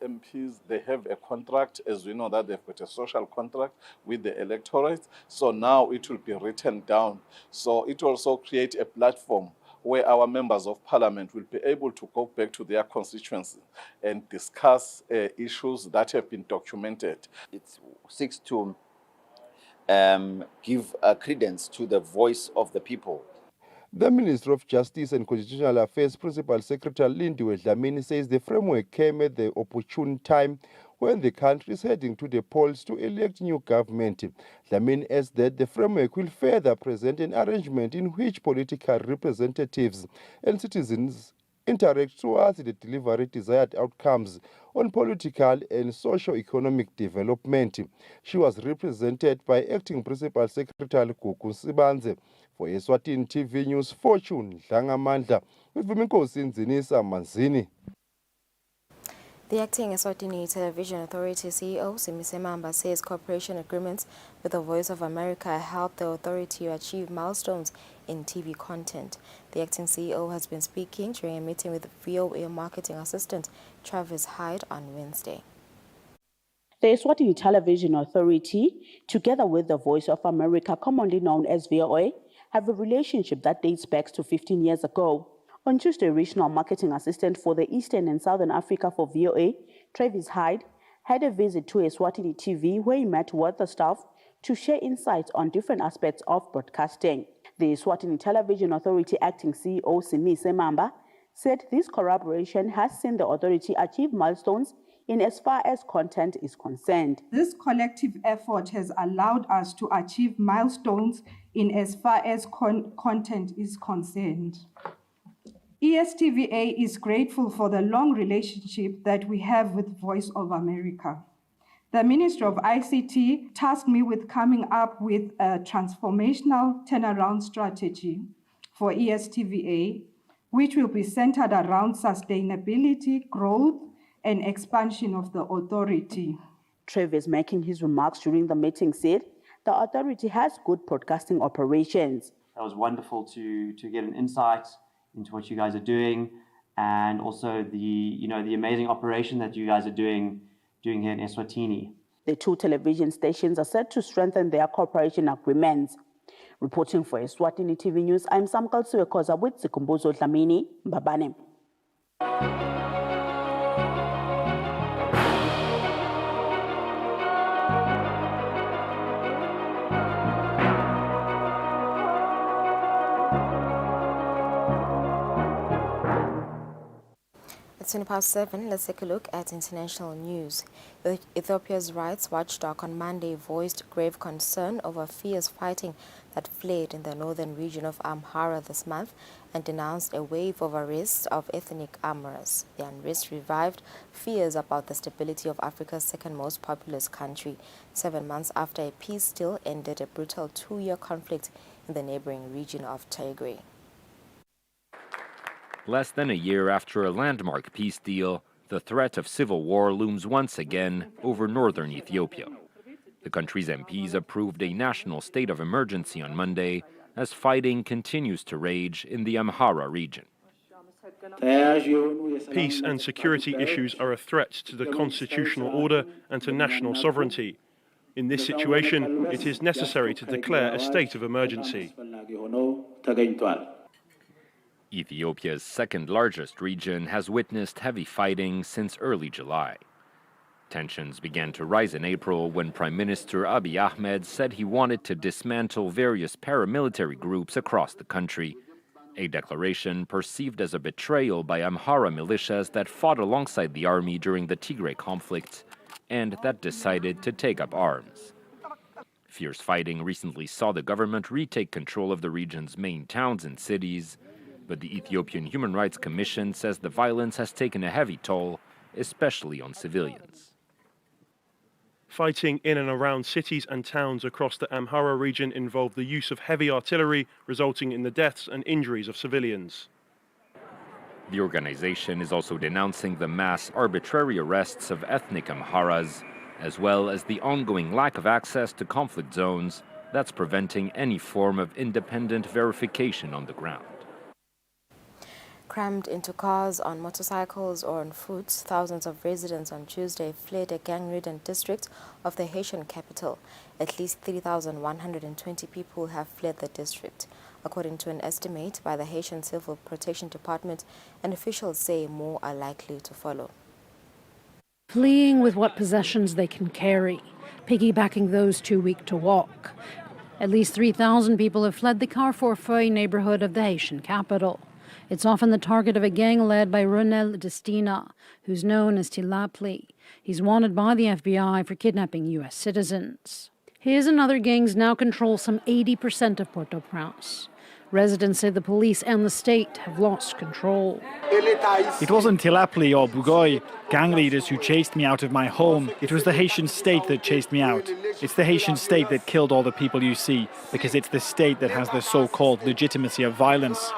MPs, they have a contract, as we know that they've got a social contract with the electorate. So now it will be written down. So it will also create a platform where our members of parliament will be able to go back to their constituency and discuss issues that have been documented. It seeks to give credence to the voice of the people. The Minister of Justice and Constitutional Affairs Principal Secretary Lindiwe Dlamini says the framework came at the opportune time when the country is heading to the polls to elect new government. Dlamini adds that the framework will further present an arrangement in which political representatives and citizens interact towards the delivery desired outcomes on political and socio-economic development. She was represented by Acting Principal Secretary Gugu Sibanze. For Eswatini TV News, Fortune Dlangamandla with Viminkosi Nzinisa Manzini. The acting Eswatini Television Authority CEO, Simise Mamba, says cooperation agreements with the Voice of America help the authority achieve milestones in TV content. The acting CEO has been speaking during a meeting with VOA Marketing Assistant Travis Hyde on Wednesday. The Eswatini Television Authority, together with the Voice of America, commonly known as VOA, have a relationship that dates back to 15 years ago. On Tuesday, Regional Marketing Assistant for the Eastern and Southern Africa for VOA, Travis Hyde, had a visit to Eswatini TV where he met with the staff to share insights on different aspects of broadcasting. The Eswatini Television Authority Acting CEO, Simise Mamba, said this collaboration has seen the authority achieve milestones in as far as content is concerned. This collective effort has allowed us to achieve milestones in as far as content is concerned. ESTVA is grateful for the long relationship that we have with Voice of America. The Minister of ICT tasked me with coming up with a transformational turnaround strategy for ESTVA, which will be centered around sustainability, growth, and expansion of the authority. Travis, making his remarks during the meeting, said the authority has good broadcasting operations. That was wonderful to get an insight into what you guys are doing, and also the amazing operation that you guys are doing here in Eswatini. The two television stations are set to strengthen their cooperation agreements. Reporting for Eswatini TV News, I'm Samkal Suekoza with Sikumbuzo Dlamini, Mbabane. It's 7:20. Let's take a look at international news. Ethiopia's rights watchdog on Monday voiced grave concern over fierce fighting that flared in the northern region of Amhara this month and denounced a wave of arrests of ethnic Amharas. The unrest revived fears about the stability of Africa's second most populous country, 7 months after a peace deal ended a brutal 2-year conflict in the neighboring region of Tigray. Less than a year after a landmark peace deal, the threat of civil war looms once again over northern Ethiopia. The country's MPs approved a national state of emergency on Monday as fighting continues to rage in the Amhara region. Peace and security issues are a threat to the constitutional order and to national sovereignty. In this situation, it is necessary to declare a state of emergency. Ethiopia's second-largest region has witnessed heavy fighting since early July. Tensions began to rise in April when Prime Minister Abiy Ahmed said he wanted to dismantle various paramilitary groups across the country, a declaration perceived as a betrayal by Amhara militias that fought alongside the army during the Tigray conflict and that decided to take up arms. Fierce fighting recently saw the government retake control of the region's main towns and cities, but the Ethiopian Human Rights Commission says the violence has taken a heavy toll, especially on civilians. Fighting in and around cities and towns across the Amhara region involved the use of heavy artillery, resulting in the deaths and injuries of civilians. The organization is also denouncing the mass arbitrary arrests of ethnic Amharas, as well as the ongoing lack of access to conflict zones that's preventing any form of independent verification on the ground. Crammed into cars, on motorcycles or on foot, thousands of residents on Tuesday fled a gang-ridden district of the Haitian capital. At least 3,120 people have fled the district, according to an estimate by the Haitian Civil Protection Department, and officials say more are likely to follow. Fleeing with what possessions they can carry, piggybacking those too weak to walk. At least 3,000 people have fled the Carrefour neighborhood of the Haitian capital. It's often the target of a gang led by Ronel Destina, who's known as Tilapli. He's wanted by the FBI for kidnapping U.S. citizens. His and other gangs now control some 80% of Port-au-Prince. Residents say the police and the state have lost control. It wasn't Tilapli or Bugoy, gang leaders, who chased me out of my home. It was the Haitian state that chased me out. It's the Haitian state that killed all the people you see, because it's the state that has the so-called legitimacy of violence.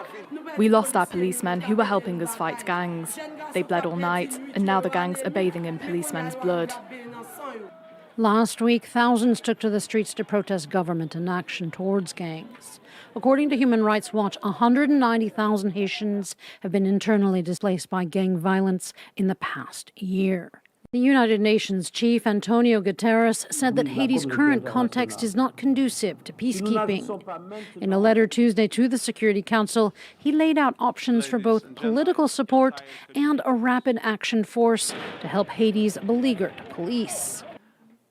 We lost our policemen who were helping us fight gangs. They bled all night, and now the gangs are bathing in policemen's blood. Last week, thousands took to the streets to protest government inaction towards gangs. According to Human Rights Watch, 190,000 Haitians have been internally displaced by gang violence in the past year. The United Nations chief, Antonio Guterres, said that Haiti's current context is not conducive to peacekeeping. In a letter Tuesday to the Security Council, he laid out options for both political support and a rapid action force to help Haiti's beleaguered police.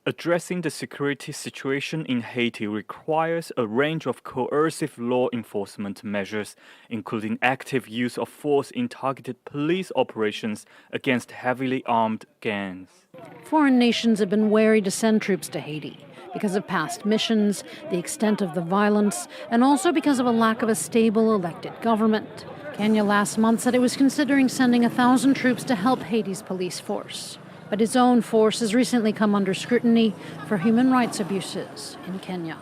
Addressing the security situation in Haiti requires a range of coercive law enforcement measures, including active use of force in targeted police operations against heavily armed gangs. Foreign nations have been wary to send troops to Haiti because of past missions, the extent of the violence, and also because of a lack of a stable elected government. Kenya last month said it was considering sending 1,000 troops to help Haiti's police force. But its own force has recently come under scrutiny for human rights abuses in Kenya.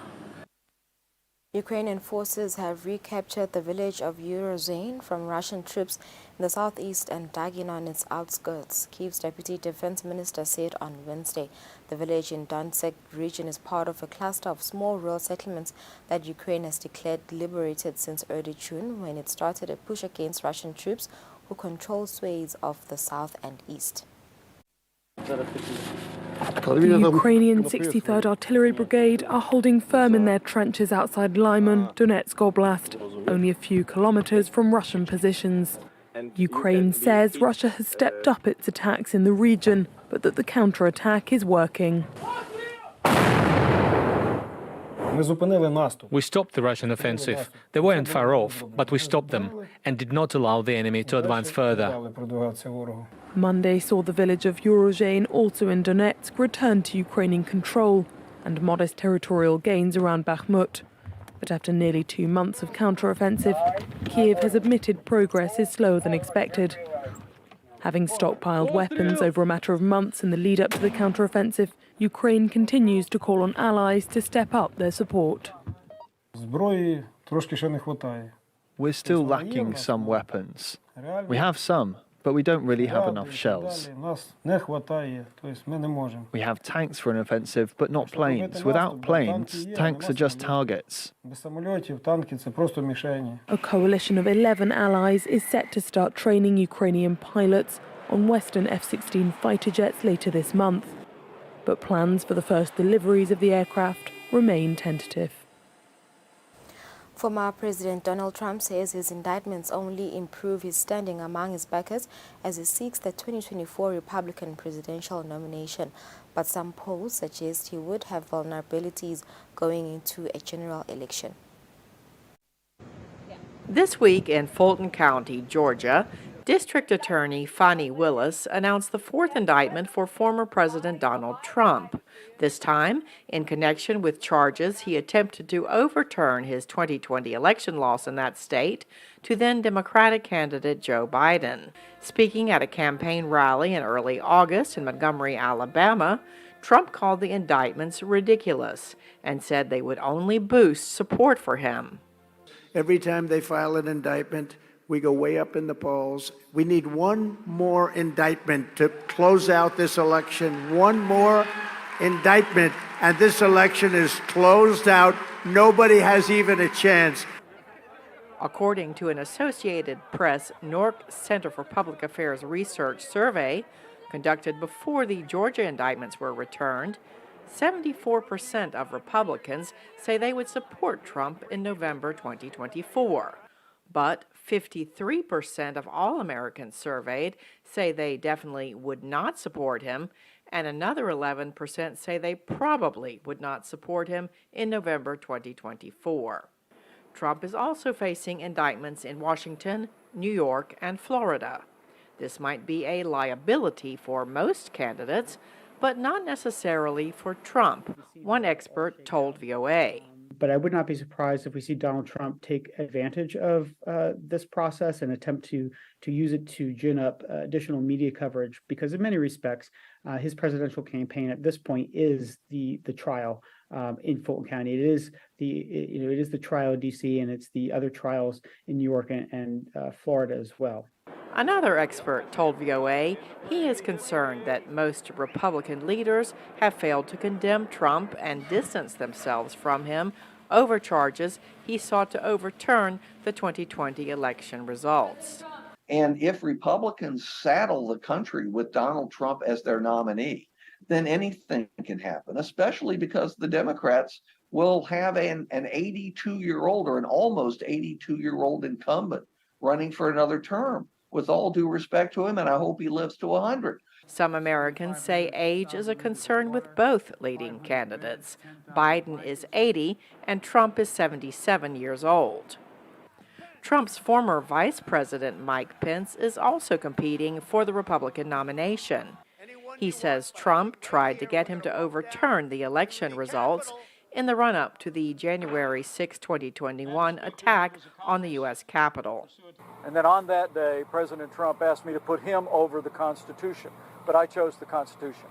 7:22. Ukrainian forces have recaptured the village of Urozhain from Russian troops in the southeast and Dagin on its outskirts, Kyiv's deputy defense minister said on Wednesday. The village in Donetsk region is part of a cluster of small rural settlements that Ukraine has declared liberated since early June when it started a push against Russian troops who control swathes of the south and east. The Ukrainian 63rd Artillery Brigade are holding firm in their trenches outside Lyman, Donetsk Oblast, only a few kilometers from Russian positions. Ukraine says Russia has stepped up its attacks in the region, but that the counterattack is working. We stopped the Russian offensive. They weren't far off, but we stopped them and did not allow the enemy to advance further. Monday saw the village of Urozhain, also in Donetsk, return to Ukrainian control and modest territorial gains around Bakhmut. But after nearly 2 months of counteroffensive, Kyiv has admitted progress is slower than expected. Having stockpiled weapons over a matter of months in the lead-up to the counteroffensive, Ukraine continues to call on allies to step up their support. We're still lacking some weapons. We have some, but we don't really have enough shells. We have tanks for an offensive, but not planes. Without planes, tanks are just targets. A coalition of 11 allies is set to start training Ukrainian pilots on Western F-16 fighter jets later this month. But plans for the first deliveries of the aircraft remain tentative. Former President Donald Trump says his indictments only improve his standing among his backers as he seeks the 2024 Republican presidential nomination. But some polls suggest he would have vulnerabilities going into a general election. This week in Fulton County, Georgia, District Attorney Fani Willis announced the 4th indictment for former President Donald Trump. This time, in connection with charges he attempted to overturn his 2020 election loss in that state to then Democratic candidate Joe Biden. Speaking at a campaign rally in early August in Montgomery, Alabama, Trump called the indictments ridiculous and said they would only boost support for him. Every time they file an indictment, we go way up in the polls. We need one more indictment to close out this election. One more indictment, and this election is closed out. Nobody has even a chance. According to an Associated Press Newark Center for Public Affairs Research survey conducted before the Georgia indictments were returned, 74% of Republicans say they would support Trump in November 2024. But 53% of all Americans surveyed say they definitely would not support him, and another 11% say they probably would not support him in November 2024. Trump is also facing indictments in Washington, New York, and Florida. This might be a liability for most candidates, but not necessarily for Trump, one expert told VOA. But I would not be surprised if we see Donald Trump take advantage of this process and attempt to use it to gin up additional media coverage, because in many respects, his presidential campaign at this point is the trial in Fulton County. It is the trial in D.C. and it's the other trials in New York and Florida as well. Another expert told VOA he is concerned that most Republican leaders have failed to condemn Trump and distance themselves from him over charges he sought to overturn the 2020 election results. And if Republicans saddle the country with Donald Trump as their nominee, then anything can happen, especially because the Democrats will have an 82-year-old or an almost 82-year-old incumbent running for another term. With all due respect to him, and I hope he lives to 100. Some Americans say age is a concern with both leading candidates. Biden is 80 and Trump is 77 years old. Trump's former Vice President Mike Pence is also competing for the Republican nomination. He says Trump tried to get him to overturn the election results in the run-up to the January 6, 2021 attack on the U.S. Capitol. And then on that day, President Trump asked me to put him over the Constitution. But I chose the Constitution,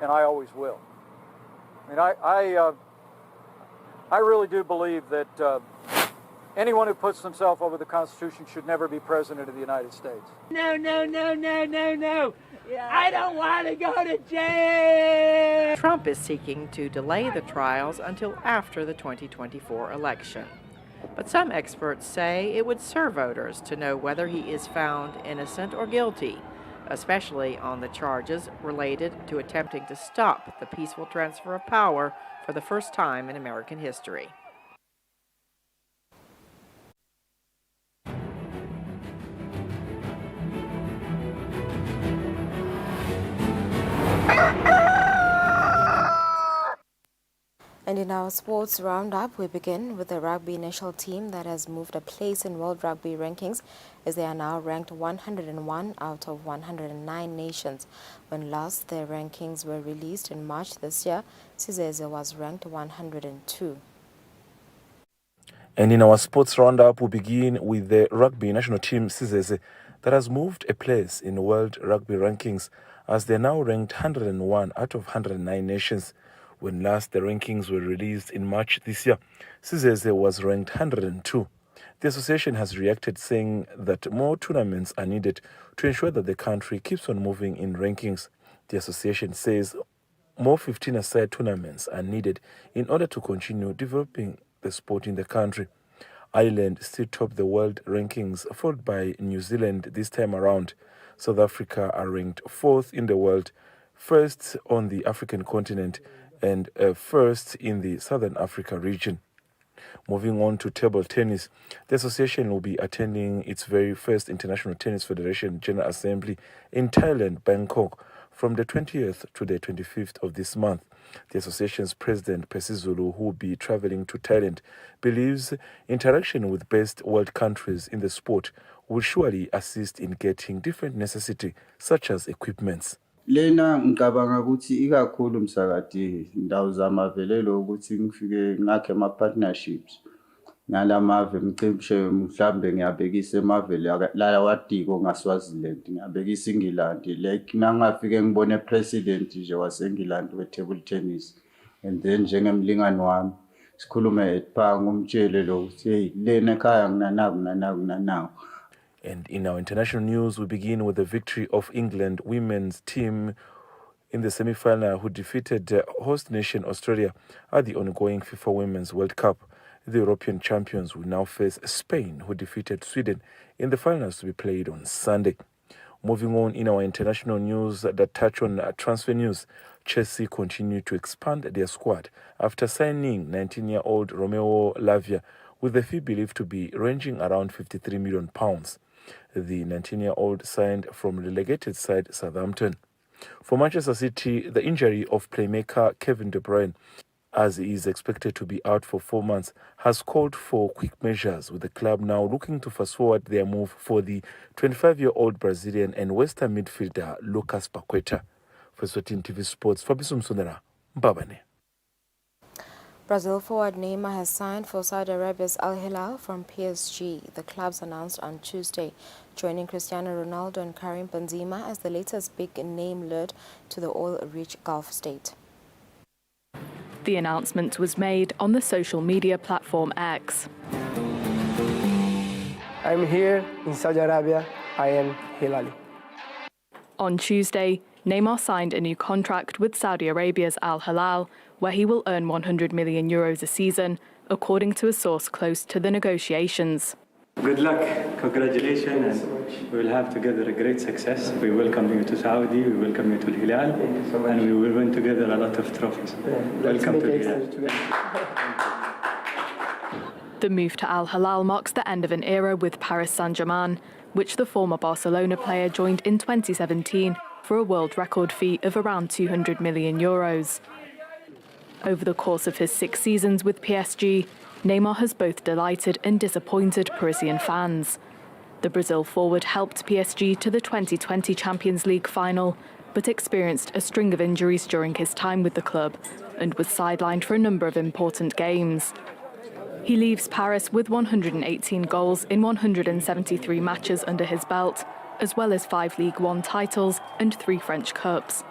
and I always will. I mean, I really do believe that anyone who puts themselves over the Constitution should never be President of the United States. No, no, no, no, no, no. I don't want to go to jail. Trump is seeking to delay the trials until after the 2024 election. But some experts say it would serve voters to know whether he is found innocent or guilty, especially on the charges related to attempting to stop the peaceful transfer of power for the first time in American history. And in our sports roundup, we begin with the rugby national team that has moved a place in World Rugby rankings as they are now ranked 101 out of 109 nations. When last their rankings were released in March this year, Kusile was ranked 102. And in our sports roundup, we begin with the rugby national team Kusile that has moved a place in World Rugby rankings as they are now ranked 101 out of 109 nations. When last the rankings were released in March this year, Kusile was ranked 102. The association has reacted saying that more tournaments are needed to ensure that the country keeps on moving in rankings. The association says more 15-a-side tournaments are needed in order to continue developing the sport in the country. Ireland still top the world rankings, followed by New Zealand this time around. South Africa are ranked 4th in the world, first on the African continent, and first in the Southern Africa region. Moving on to table tennis, the association will be attending its very first International Tennis Federation General Assembly in Thailand, Bangkok, from the 20th to the 25th of this month. The association's president, Percy Zulu, who will be traveling to Thailand, believes interaction with best world countries in the sport will surely assist in getting different necessities such as equipments. Lena ngicabanga ukuthi ikakhulu msakadi ndawo zamavelelo ukuthi ngifike ngakhe ama partnerships nalamave mcimshe mhlambe ngiyabekisa emavele la wadiko ngaSwaziland ngiyabekisa eNgilandi like nangafike ngibone president nje waseNgilandi we table tennis and then njengemlingani wami sikhulume epha ngumtshele lo ukuthi hey lena ekhaya nginanaku. And in our international news, we begin with the victory of England women's team in the semi-final who defeated host nation Australia at the ongoing FIFA Women's World Cup. The European champions will now face Spain, who defeated Sweden in the finals to be played on Sunday. Moving on in our international news that touch on transfer news, Chelsea continue to expand their squad after signing 19-year-old Romeo Lavia with the fee believed to be ranging around £53 million. The 19-year-old signed from relegated side Southampton. For Manchester City, the injury of playmaker Kevin De Bruyne, as he is expected to be out for 4 months, has called for quick measures, with the club now looking to fast-forward their move for the 25-year-old Brazilian and Western midfielder Lucas Paqueta. For Eswatini TV Sports, Fabrice Msonera, Mbabane. Brazil forward Neymar has signed for Saudi Arabia's Al Hilal from PSG. The clubs announced on Tuesday, joining Cristiano Ronaldo and Karim Benzema as the latest big name lured to the oil-rich Gulf state. The announcement was made on the social media platform X. I'm here in Saudi Arabia. I am Hilali. On Tuesday, Neymar signed a new contract with Saudi Arabia's Al Hilal, where he will earn €100 million a season, according to a source close to the negotiations. Good luck, congratulations, and we will have together a great success. We welcome you to Saudi, we welcome you to Hilal, and we will win together a lot of trophies. Welcome to Hilal. The move to Al Hilal marks the end of an era with Paris Saint-Germain, which the former Barcelona player joined in 2017 for a world record fee of around €200 million. Over the course of his 6 seasons with PSG, Neymar has both delighted and disappointed Parisian fans. The Brazil forward helped PSG to the 2020 Champions League final, but experienced a string of injuries during his time with the club and was sidelined for a number of important games. He leaves Paris with 118 goals in 173 matches under his belt, as well as 5 Ligue 1 titles and 3 French Cups.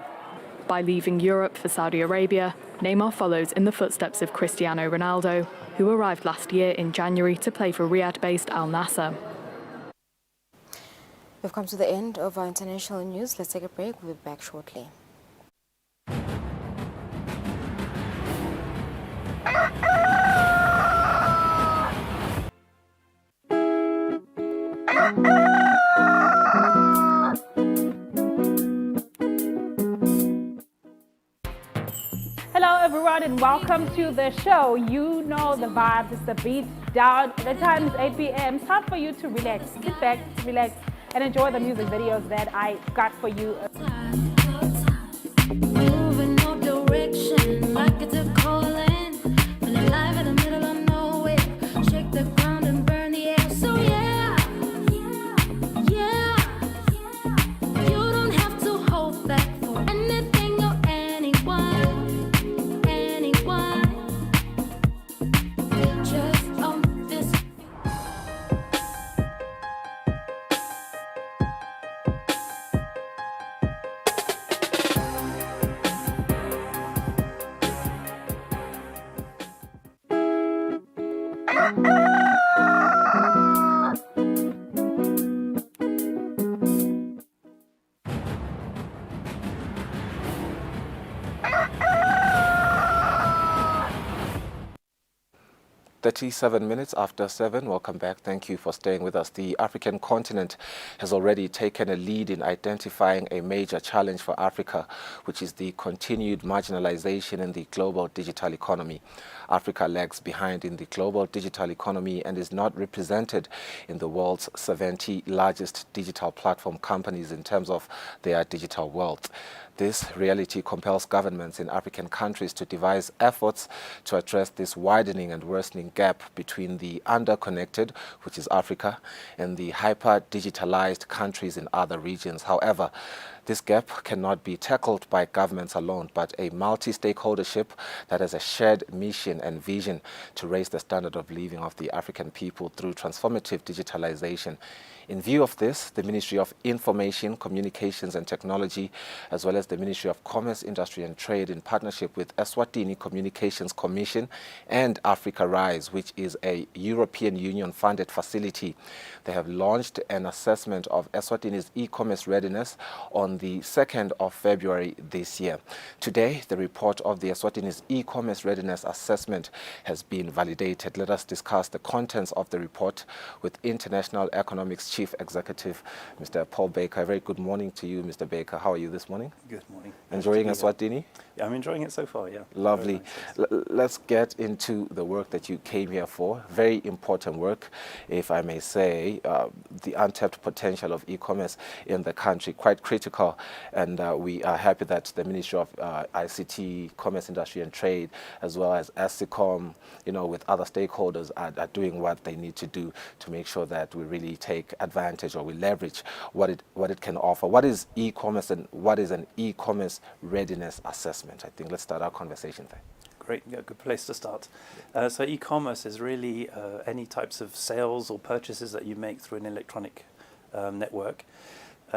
By leaving Europe for Saudi Arabia, Neymar follows in the footsteps of Cristiano Ronaldo, who arrived last year in January to play for Riyadh-based Al Nassr. We've come to the end of our international news. Let's take a break. We'll be back shortly. Hello everyone and welcome to the show. You know the vibes, it's the beat down. The time is 8 p.m. It's time for you to relax, sit back, relax, and enjoy the music videos that I got for you. Moving no direction, like it's a calling. When alive in the middle of nowhere, shake the ground and burn the air. So yeah, you don't have to hold back for anything or anyone. Just own this. Minutes after 7. Welcome back. Thank you for staying with us. The African continent has already taken a lead in identifying a major challenge for Africa, which is the continued marginalization in the global digital economy. Africa lags behind in the global digital economy and is not represented in the world's 70 largest digital platform companies in terms of their digital wealth. This reality compels governments in African countries to devise efforts to address this widening and worsening gap between the underconnected, which is Africa, and the hyper-digitalized countries in other regions. However, this gap cannot be tackled by governments alone, but a multi-stakeholdership that has a shared mission and vision to raise the standard of living of the African people through transformative digitalization. In view of this, the Ministry of Information, Communications and Technology, as well as the Ministry of Commerce, Industry and Trade, in partnership with Eswatini Communications Commission and Africa Rise, which is a European Union-funded facility, they have launched an assessment of Eswatini's e-commerce readiness on the 2nd of February this year. Today, the report of the Eswatini's e-commerce readiness assessment has been validated. Let us discuss the contents of the report with International Economics Chief Executive, Mr. Paul Baker. A very good morning to you, Mr. Baker. How are you this morning? Good morning. Enjoying Eswatini? Yeah, I'm enjoying it so far, yeah. Lovely. Nice. Let's get into the work that you came here for. Very important work, if I may say. The untapped potential of e-commerce in the country, quite critical. And we are happy that the Ministry of ICT, Commerce, Industry and Trade, as well as ASICOM, with other stakeholders are doing what they need to do to make sure that we really take advantage or we leverage what it can offer. What is e-commerce and what is an e-commerce readiness assessment? I think let's start our conversation there. Great, yeah, good place to start. So e-commerce is really any types of sales or purchases that you make through an electronic network.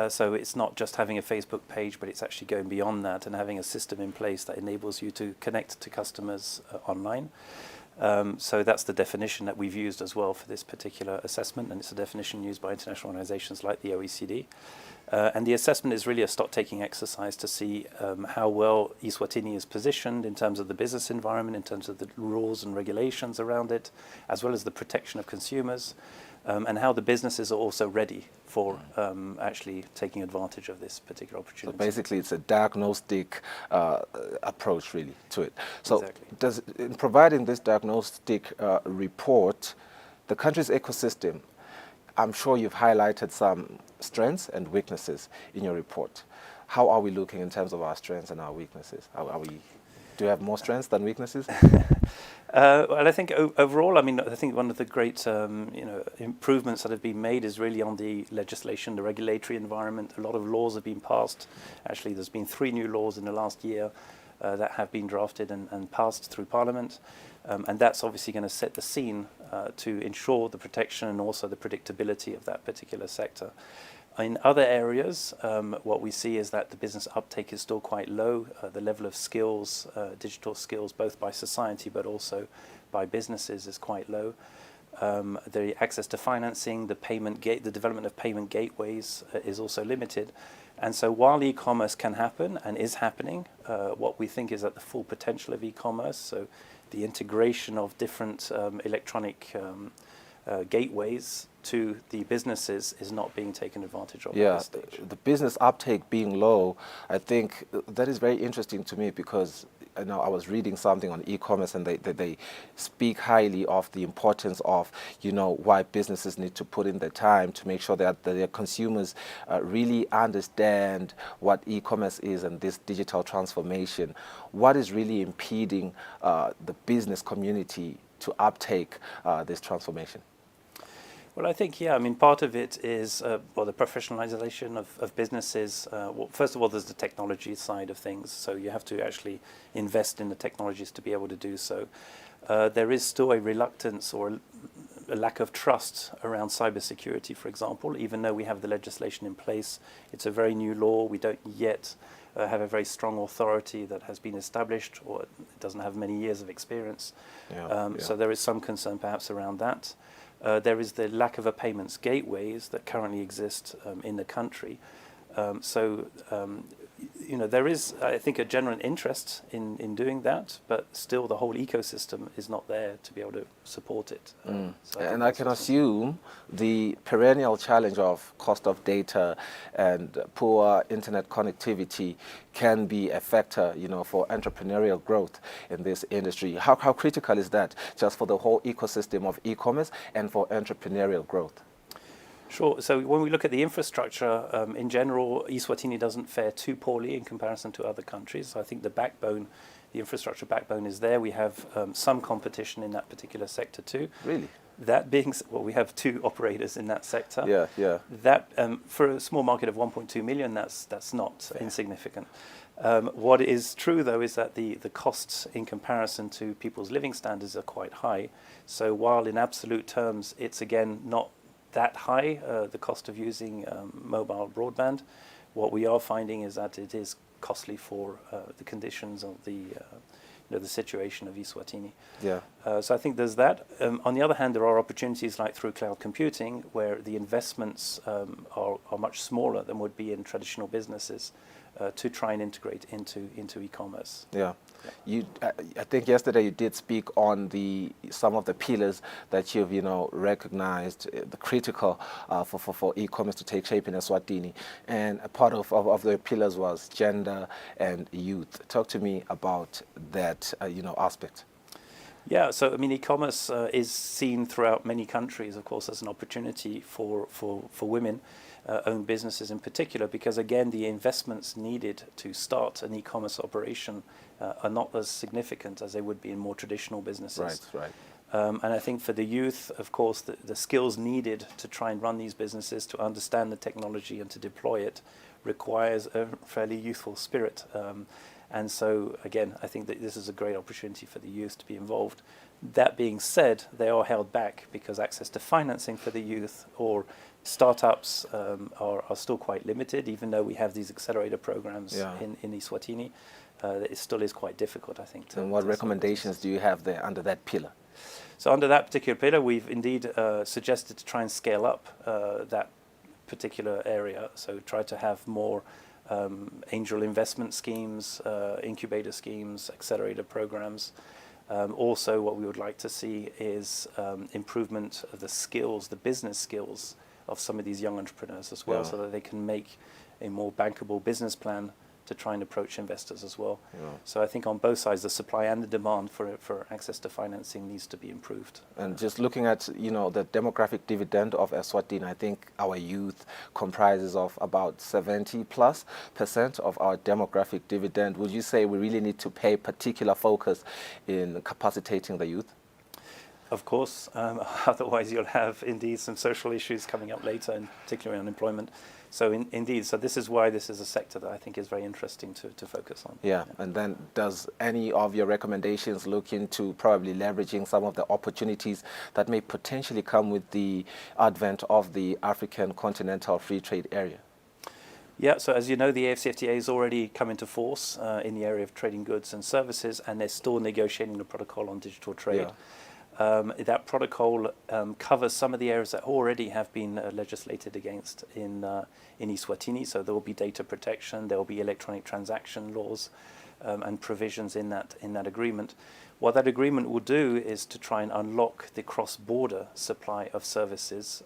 So it's not just having a Facebook page, but it's actually going beyond that and having a system in place that enables you to connect to customers online. So that's the definition that we've used as well for this particular assessment, and it's a definition used by international organizations like the OECD. And the assessment is really a stock-taking exercise to see how well Eswatini is positioned in terms of the business environment, in terms of the rules and regulations around it, as well as the protection of consumers, and how the businesses are also ready for actually taking advantage of this particular opportunity. So basically it's a diagnostic approach really to it. So exactly. In providing this diagnostic report, the country's ecosystem, I'm sure you've highlighted some strengths and weaknesses in your report. How are we looking in terms of our strengths and our weaknesses? Do you have more strengths than weaknesses? Well, I think overall, I think one of the great improvements that have been made is really on the legislation, the regulatory environment. A lot of laws have been passed. Actually, there's been 3 new laws in the last year that have been drafted and passed through Parliament. And that's obviously going to set the scene to ensure the protection and also the predictability of that particular sector. In other areas, what we see is that the business uptake is still quite low. The level of skills, digital skills, both by society but also by businesses, is quite low. The access to financing, the development of payment gateways is also limited. And so while e-commerce can happen and is happening, what we think is that the full potential of e-commerce, so the integration of different electronic gateways to the businesses, is not being taken advantage of at this stage. The business uptake being low, I think that is very interesting to me, because I was reading something on e-commerce, and they speak highly of the importance of, why businesses need to put in the time to make sure that their consumers really understand what e-commerce is and this digital transformation. What is really impeding the business community to uptake this transformation? Well, I think, part of it is the professionalization of businesses. First of all, there's the technology side of things, so you have to actually invest in the technologies to be able to do so. There is still a reluctance or a lack of trust around cybersecurity, for example. Even though we have the legislation in place, it's a very new law. We don't yet have a very strong authority that has been established, or it doesn't have many years of experience. So there is some concern perhaps around that. There is the lack of a payments gateways that currently exist in the country. There is, I think, a genuine interest in doing that, but still the whole ecosystem is not there to be able to support it. And I can assume the perennial challenge of cost of data and poor internet connectivity can be a factor, for entrepreneurial growth in this industry. How critical is that just for the whole ecosystem of e-commerce and for entrepreneurial growth? Sure. So when we look at the infrastructure, in general, Eswatini doesn't fare too poorly in comparison to other countries. So I think the infrastructure backbone is there. We have some competition in that particular sector too. Really? That being, we have 2 operators in that sector. Yeah. That for a small market of 1.2 million, that's not insignificant. What is true, though, is that the costs in comparison to people's living standards are quite high. So while in absolute terms, it's again not that high, the cost of using mobile broadband, what we are finding is that it is costly for the conditions of the situation of Eswatini. So I think there's that. On the other hand, there are opportunities like through cloud computing, where the investments are much smaller than would be in traditional businesses to try and integrate into e-commerce. I think yesterday you did speak on some of the pillars that you've recognized the critical for e-commerce to take shape in Eswatini, and a part of the pillars was gender and youth. Talk to me about that aspect. Yeah, so e-commerce is seen throughout many countries, of course, as an opportunity for women. Own businesses in particular, because again the investments needed to start an e-commerce operation are not as significant as they would be in more traditional businesses. Right. And I think for the youth, of course, the skills needed to try and run these businesses, to understand the technology and to deploy it, requires a fairly youthful spirit. And so again, I think that this is a great opportunity for the youth to be involved. That being said, they are held back because access to financing for the youth or startups are still quite limited, even though we have these accelerator programs in Eswatini. It still is quite difficult, I think. And what recommendations do you have there under that pillar? So under that particular pillar, we've indeed suggested to try and scale up that particular area. So try to have more angel investment schemes, incubator schemes, accelerator programs. Also, what we would like to see is improvement of the skills, the business skills of some of these young entrepreneurs as well, so that they can make a more bankable business plan to try and approach investors as well. So I think on both sides, the supply and the demand for access to financing needs to be improved. And just looking at the demographic dividend of Eswatini, I think our youth comprises of about 70+% of our demographic dividend. Would you say we really need to pay particular focus in capacitating the youth? Of course, otherwise you'll have indeed some social issues coming up later, and particularly unemployment. So indeed, so this is why this is a sector that I think is very interesting to focus on. Yeah, and then does any of your recommendations look into probably leveraging some of the opportunities that may potentially come with the advent of the African Continental Free Trade Area? Yeah, so as you know, the AFCFTA has already come into force in the area of trading goods and services, and they're still negotiating the protocol on digital trade. Yeah. That protocol covers some of the areas that already have been legislated against in Eswatini. So there will be data protection, there will be electronic transaction laws and provisions in that agreement. What that agreement will do is to try and unlock the cross-border supply of services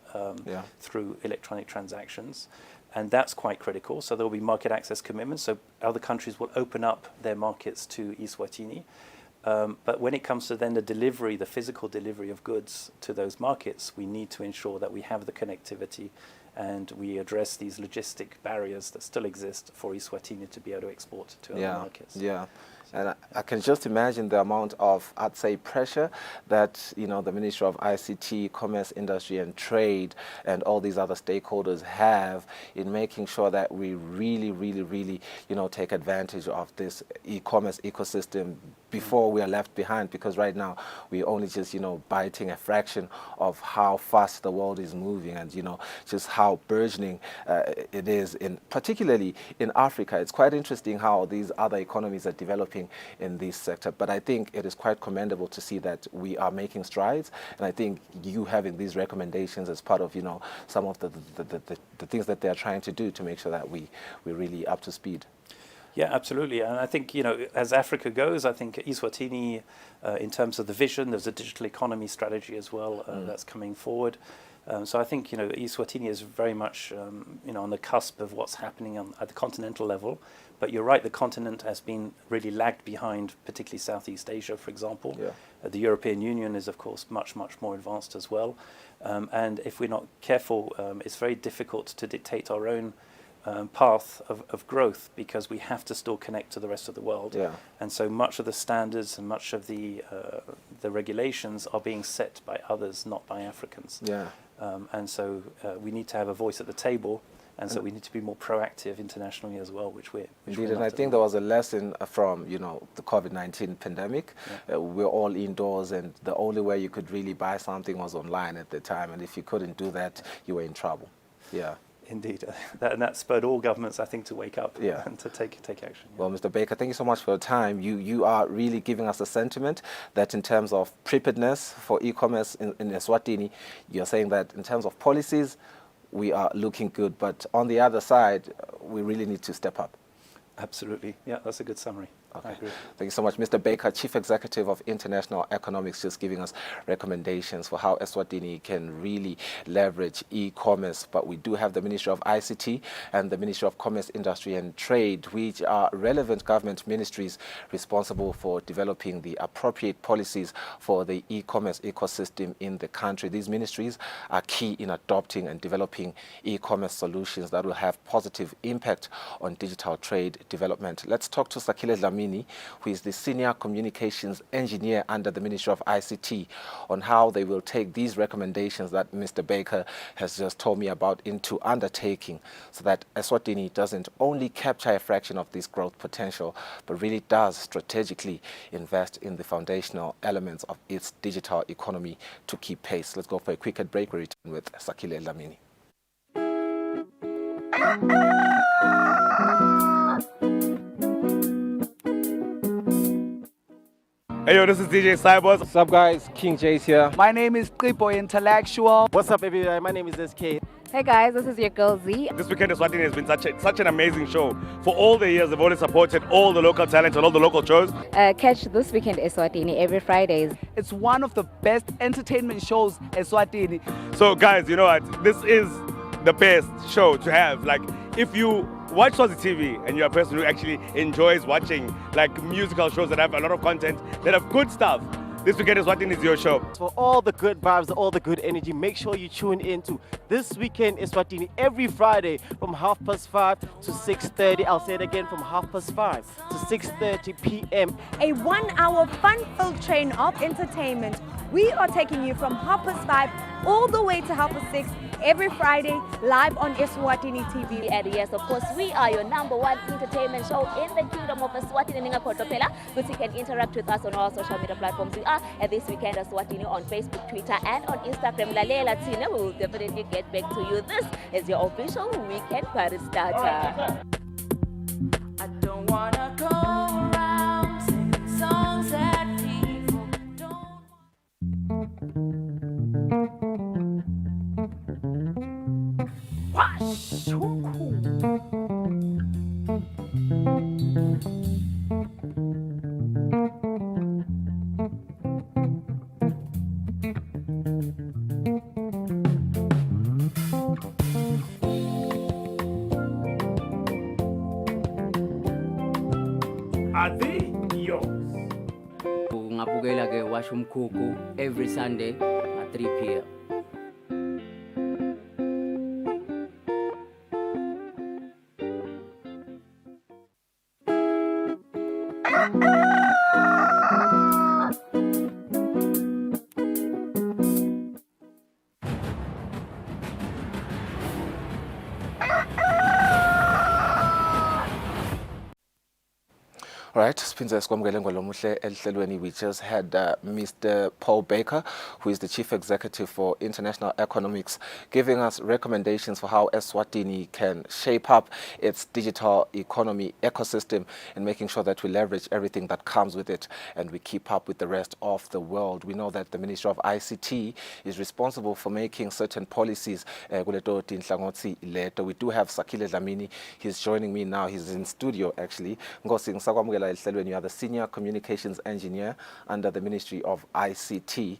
through electronic transactions. And that's quite critical. So there will be market access commitments. So other countries will open up their markets to Eswatini. But when it comes to then the delivery, the physical delivery of goods to those markets, we need to ensure that we have the connectivity and we address these logistic barriers that still exist for Eswatini to be able to export to other markets. Yeah. And I can just imagine the amount of, I'd say, pressure that, you know, the Ministry of ICT, Commerce, Industry and Trade and all these other stakeholders have in making sure that we really, you know, take advantage of this e-commerce ecosystem before we are left behind, because right now we're only just, you know, biting a fraction of how fast the world is moving and, you know, just how burgeoning it is, particularly in Africa. It's quite interesting how these other economies are developing in this sector, but I think it is quite commendable to see that we are making strides, and I think you having these recommendations as part of, you know, some of the things that they are trying to do to make sure that we're really up to speed. Yeah, absolutely. And I think, you know, as Africa goes, I think Eswatini, in terms of the vision, there's a digital economy strategy as well that's coming forward. So I think, you know, Eswatini is very much, you know, on the cusp of what's happening at the continental level. But you're right, the continent has been really lagged behind, particularly Southeast Asia, for example. Yeah. The European Union is, of course, much more advanced as well. And if we're not careful, it's very difficult to dictate our own path of growth, because we have to still connect to the rest of the world. Yeah. And so much of the standards and much of the regulations are being set by others, not by Africans. Yeah. And so we need to have a voice at the table, and so we need to be more proactive internationally as well, which we're indeed. And I think there was a lesson from, you know, the COVID-19 pandemic. We're all indoors, and the only way you could really buy something was online at the time, and if you couldn't do that, you were in trouble. Yeah. Indeed, and that spurred all governments, I think, to wake up and to take action. Yeah. Well, Mr. Baker, thank you so much for your time. You are really giving us a sentiment that in terms of preparedness for e-commerce in Eswatini, you're saying that in terms of policies, we are looking good, but on the other side, we really need to step up. Absolutely. Yeah, that's a good summary. Okay. I agree. Thank you so much. Mr. Baker, Chief Executive of International Economics, just giving us recommendations for how Eswatini can really leverage e-commerce. But we do have the Ministry of ICT and the Ministry of Commerce, Industry and Trade, which are relevant government ministries responsible for developing the appropriate policies for the e-commerce ecosystem in the country. These ministries are key in adopting and developing e-commerce solutions that will have positive impact on digital trade development. Let's talk to Kusile, who is the Senior Communications Engineer under the Ministry of ICT, on how they will take these recommendations that Mr. Baker has just told me about into undertaking, so that Eswatini doesn't only capture a fraction of this growth potential, but really does strategically invest in the foundational elements of its digital economy to keep pace. Let's go for a quick break. We return with Kusile Dlamini. Hey yo, this is DJ Cybers. What's up guys, King J's here. My name is Tripo Intellectual. What's up everybody, my name is SK. Hey guys, this is your girl Z. This weekend Eswatini has been such an amazing show. For all the years they've always supported all the local talent and all the local shows. Catch This Weekend Eswatini every Fridays. It's one of the best entertainment shows Eswatini. So guys, you know what, this is the best show to have. Like, if you watch Swazi TV and you're a person who actually enjoys watching like musical shows that have a lot of content, that have good stuff, This Weekend Eswatini is your show. For all the good vibes, all the good energy, make sure you tune in to This Weekend Eswatini every Friday from 5:30 to 6:30. I'll say it again, from 5:30 to 6:30 p.m. A 1-hour fun-filled train of entertainment. We are taking you from 5:30 all the way to 6:30 every Friday, live on Eswatini TV. And yes, of course, we are your #1 entertainment show in the kingdom of Eswatini. But you can interact with us on all social media platforms. We are at This Weekend Eswatini on Facebook, Twitter, and on Instagram. Lalela Tina, we will definitely get back to you. This is your official weekend party starter. I don't wanna go around singing songs that people don't Ungabukela ke washa umkhukhu every Sunday at 3 p.m. Right, we just had Mr. Paul Baker, who is the Chief Executive for International Economics, giving us recommendations for how Eswatini can shape up its digital economy ecosystem and making sure that we leverage everything that comes with it and we keep up with the rest of the world. We know that the Ministry of ICT is responsible for making certain policies. We do have Sakile Dlamini. He's joining me now. He's in studio, actually. You are the Senior Communications Engineer under the Ministry of ICT.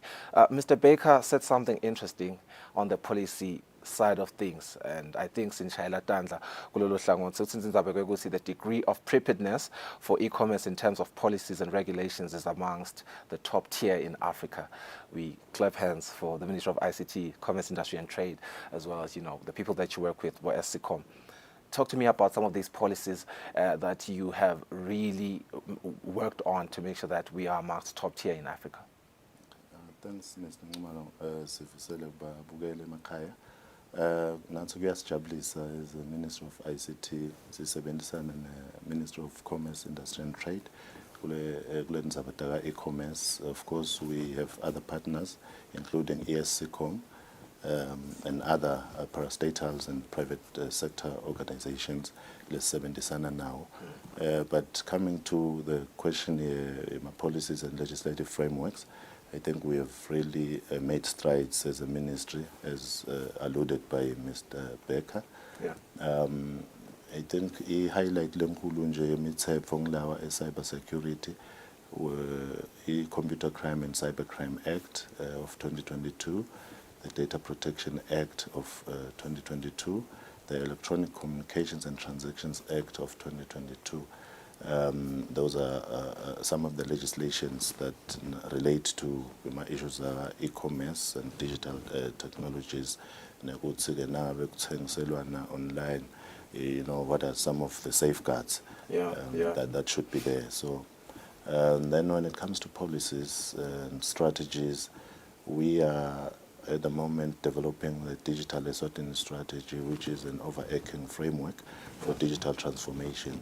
Mr. Baker said something interesting on the policy side of things, and I think the degree of preparedness for e-commerce in terms of policies and regulations is amongst the top tier in Africa. We clap hands for the Ministry of ICT, Commerce, Industry and Trade, as well as, the people that you work with, SCCOM. Talk to me about some of these policies that you have really worked on to make sure that we are amongst top tier in Africa. Thanks, Mr. Ngumalo. Sifisele babukele emakhaya. Nathi kuyasijabulisa as a Minister of ICT sisebenzisana ne-Ministry of Commerce, Industry and Trade kule ndzaba e-commerce. Of course, we have other partners, including ESCCOM, and other parastatals and private sector organizations. Let's sebenzisana now. But coming to the question here, policies and legislative frameworks, I think we have really made strides as a ministry, as alluded by Mr. Becker. Yeah. I think he highlight lenkulu nje yemithetho nglawa cyber security, the Computer Crime and Cybercrime Act of 2022, the Data Protection Act of 2022, the Electronic Communications and Transactions Act of 2022. Those are some of the legislations that relate to issues of e-commerce and digital technologies. Online, what are some of the safeguards that should be there. So then when it comes to policies and strategies, we are at the moment developing the Digital Eswatini strategy, which is an overarching framework for digital transformation.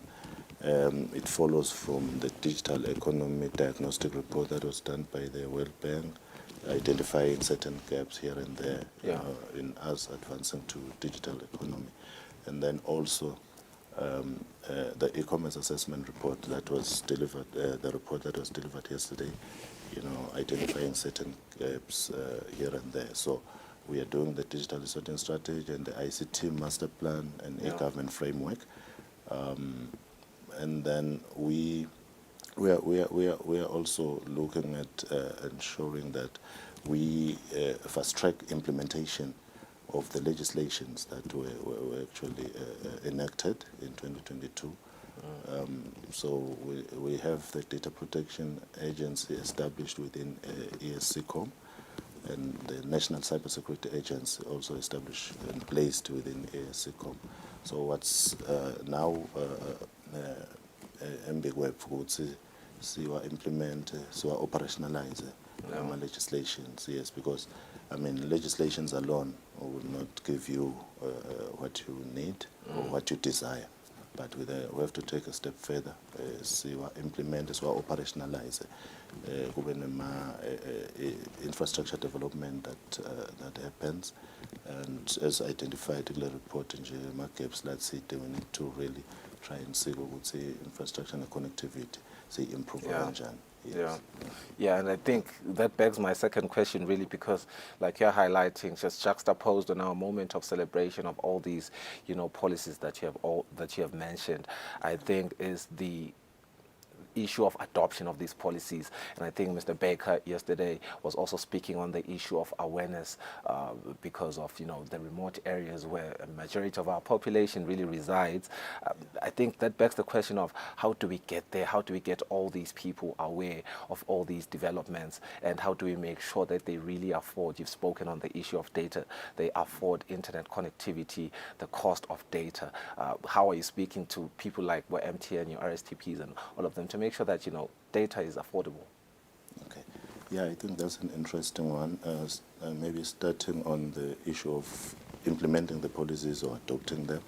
It follows from the digital economy diagnostic report that was done by the World Bank, identifying certain gaps here and there in us advancing to digital economy. And then also the e-commerce assessment report that was delivered, the report that was delivered yesterday, identifying certain gaps here and there. So we are doing the digital Eswatini strategy and the ICT master plan and e-government framework. And then we are also looking at ensuring that we fast-track implementation of the legislations that were actually enacted in 2022 So we have the data protection agency established within ESCOM, and the National Cybersecurity Agency also established and placed within ESCOM. So what's now MBWeb siwa implement, siwa operationalize legislations, yes, because I mean legislations alone will not give you what you need or what you desire. But we have to take a step further, implement, operationalize infrastructure development that happens. And as identified in the report, in the gaps, let's see, we need to really try and see what would say infrastructure and connectivity, say improve engine. Yes. Yeah, and I think that begs my second question really, because like you're highlighting, just juxtaposed on our moment of celebration of all these, policies that you have mentioned, I think is the issue of adoption of these policies. And I think Mr. Baker yesterday was also speaking on the issue of awareness because of the remote areas where a majority of our population really resides. I think that begs the question of how do we get there? How do we get all these people aware of all these developments, and how do we make sure that they really afford, you've spoken on the issue of data, they afford internet connectivity, the cost of data. How are you speaking to people like MTN, your RSTPs and all of them to make sure that data is affordable? Okay, yeah, I think that's an interesting one. Maybe starting on the issue of implementing the policies or adopting them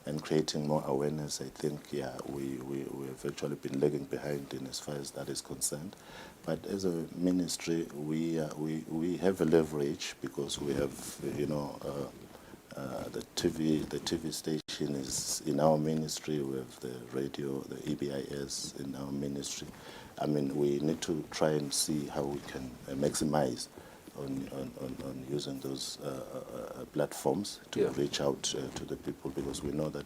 and creating more awareness. I think we have actually been lagging behind in as far as that is concerned. But as a ministry, we have a leverage because we have the TV station is in our ministry. We have the radio, the EBIS in our ministry. I mean, we need to try and see how we can maximize on using those platforms to reach out to the people, because we know that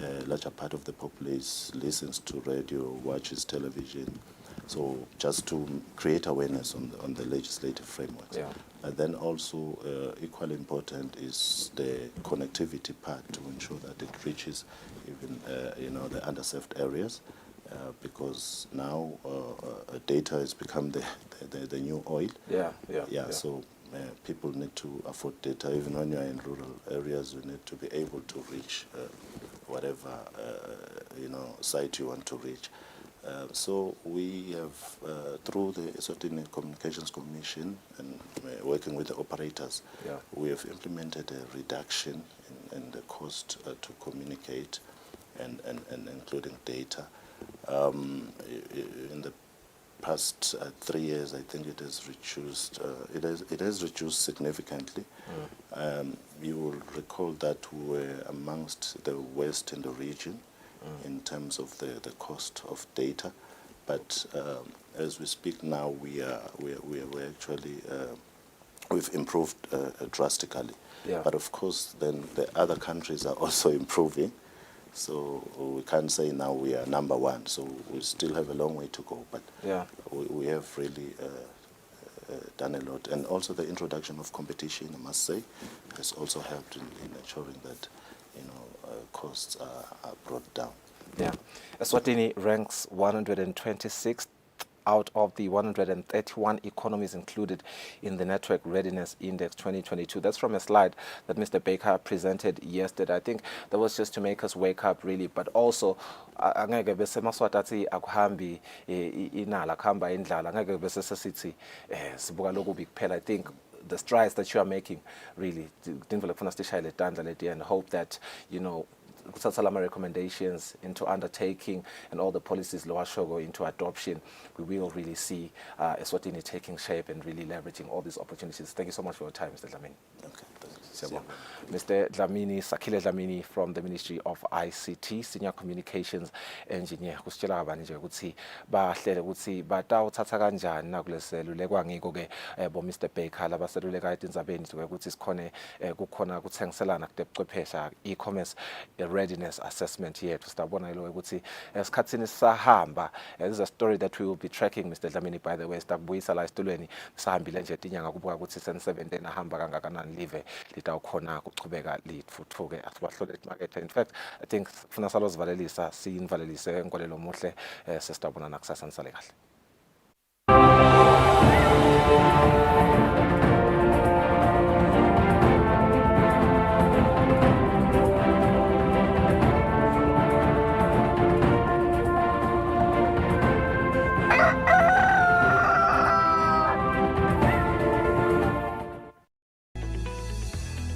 a larger part of the populace listens to radio, watches television. So just to create awareness on the legislative frameworks. Yeah. And then also equally important is the connectivity part, to ensure that it reaches even the underserved areas, because now data has become the new oil. Yeah. So people need to afford data. Even when you are in rural areas, you need to be able to reach whatever site you want to reach. So we have, through the Eswatini Communications Commission and working with the operators, we have implemented a reduction in the cost to communicate and including data. In the past 3 years, I think it has reduced. It has reduced significantly. You will recall that we were amongst the worst in the region in terms of the cost of data, but as we speak now, we actually we've improved drastically. Yeah. But of course, then the other countries are also improving. So we can't say now we are number one. So we still have a long way to go. But we have really done a lot. And also the introduction of competition, I must say, has also helped in ensuring that costs are brought down. Yeah. Eswatini ranks 126th out of the 131 economies included in the Network Readiness Index 2022. That's from a slide that Mr. Baker presented yesterday. I think that was just to make us wake up, really, but also angeke bese maswati athi akuhambi inala kuhamba indlala, angeke bese sesithi sibuka lokubi kuphela. I think the strides that you are making, really, and hope that Kuthatha recommendations into undertaking and all the policies go into adoption, we will really see Eswatini taking shape and really leveraging all these opportunities. Thank you so much for your time, Mr. Dlamini. Okay. Mr. Dlamini, Sakile Dlamini from the Ministry of ICT, Senior Communications Engineer. Kusitshela kabani nje ukuthi bahlele ukuthi batawuthatha kanjani nakuleselulekwa ngiko ke bo Mr. Baker labaseluleka etindzabeni ukuthi sikhona kukhona kuthengiselana kutebuchwephesha e-commerce readiness assessment yethu. Sitabona lo ukuthi esikhatsini sahamba, this is a story that we will be tracking, Mr. Dlamini, by the way. Sitabuyisa la esitulweni sihambile nje tinyanga kubuka ukuthi sen 17 ahamba kangakanani live litawukhona kuchubeka litfutfuke asibahlole imakethe. In fact, I think funa salozivalelisa siyinivalelise nkolelo muhle sesitabona nakusasa nisale kahle.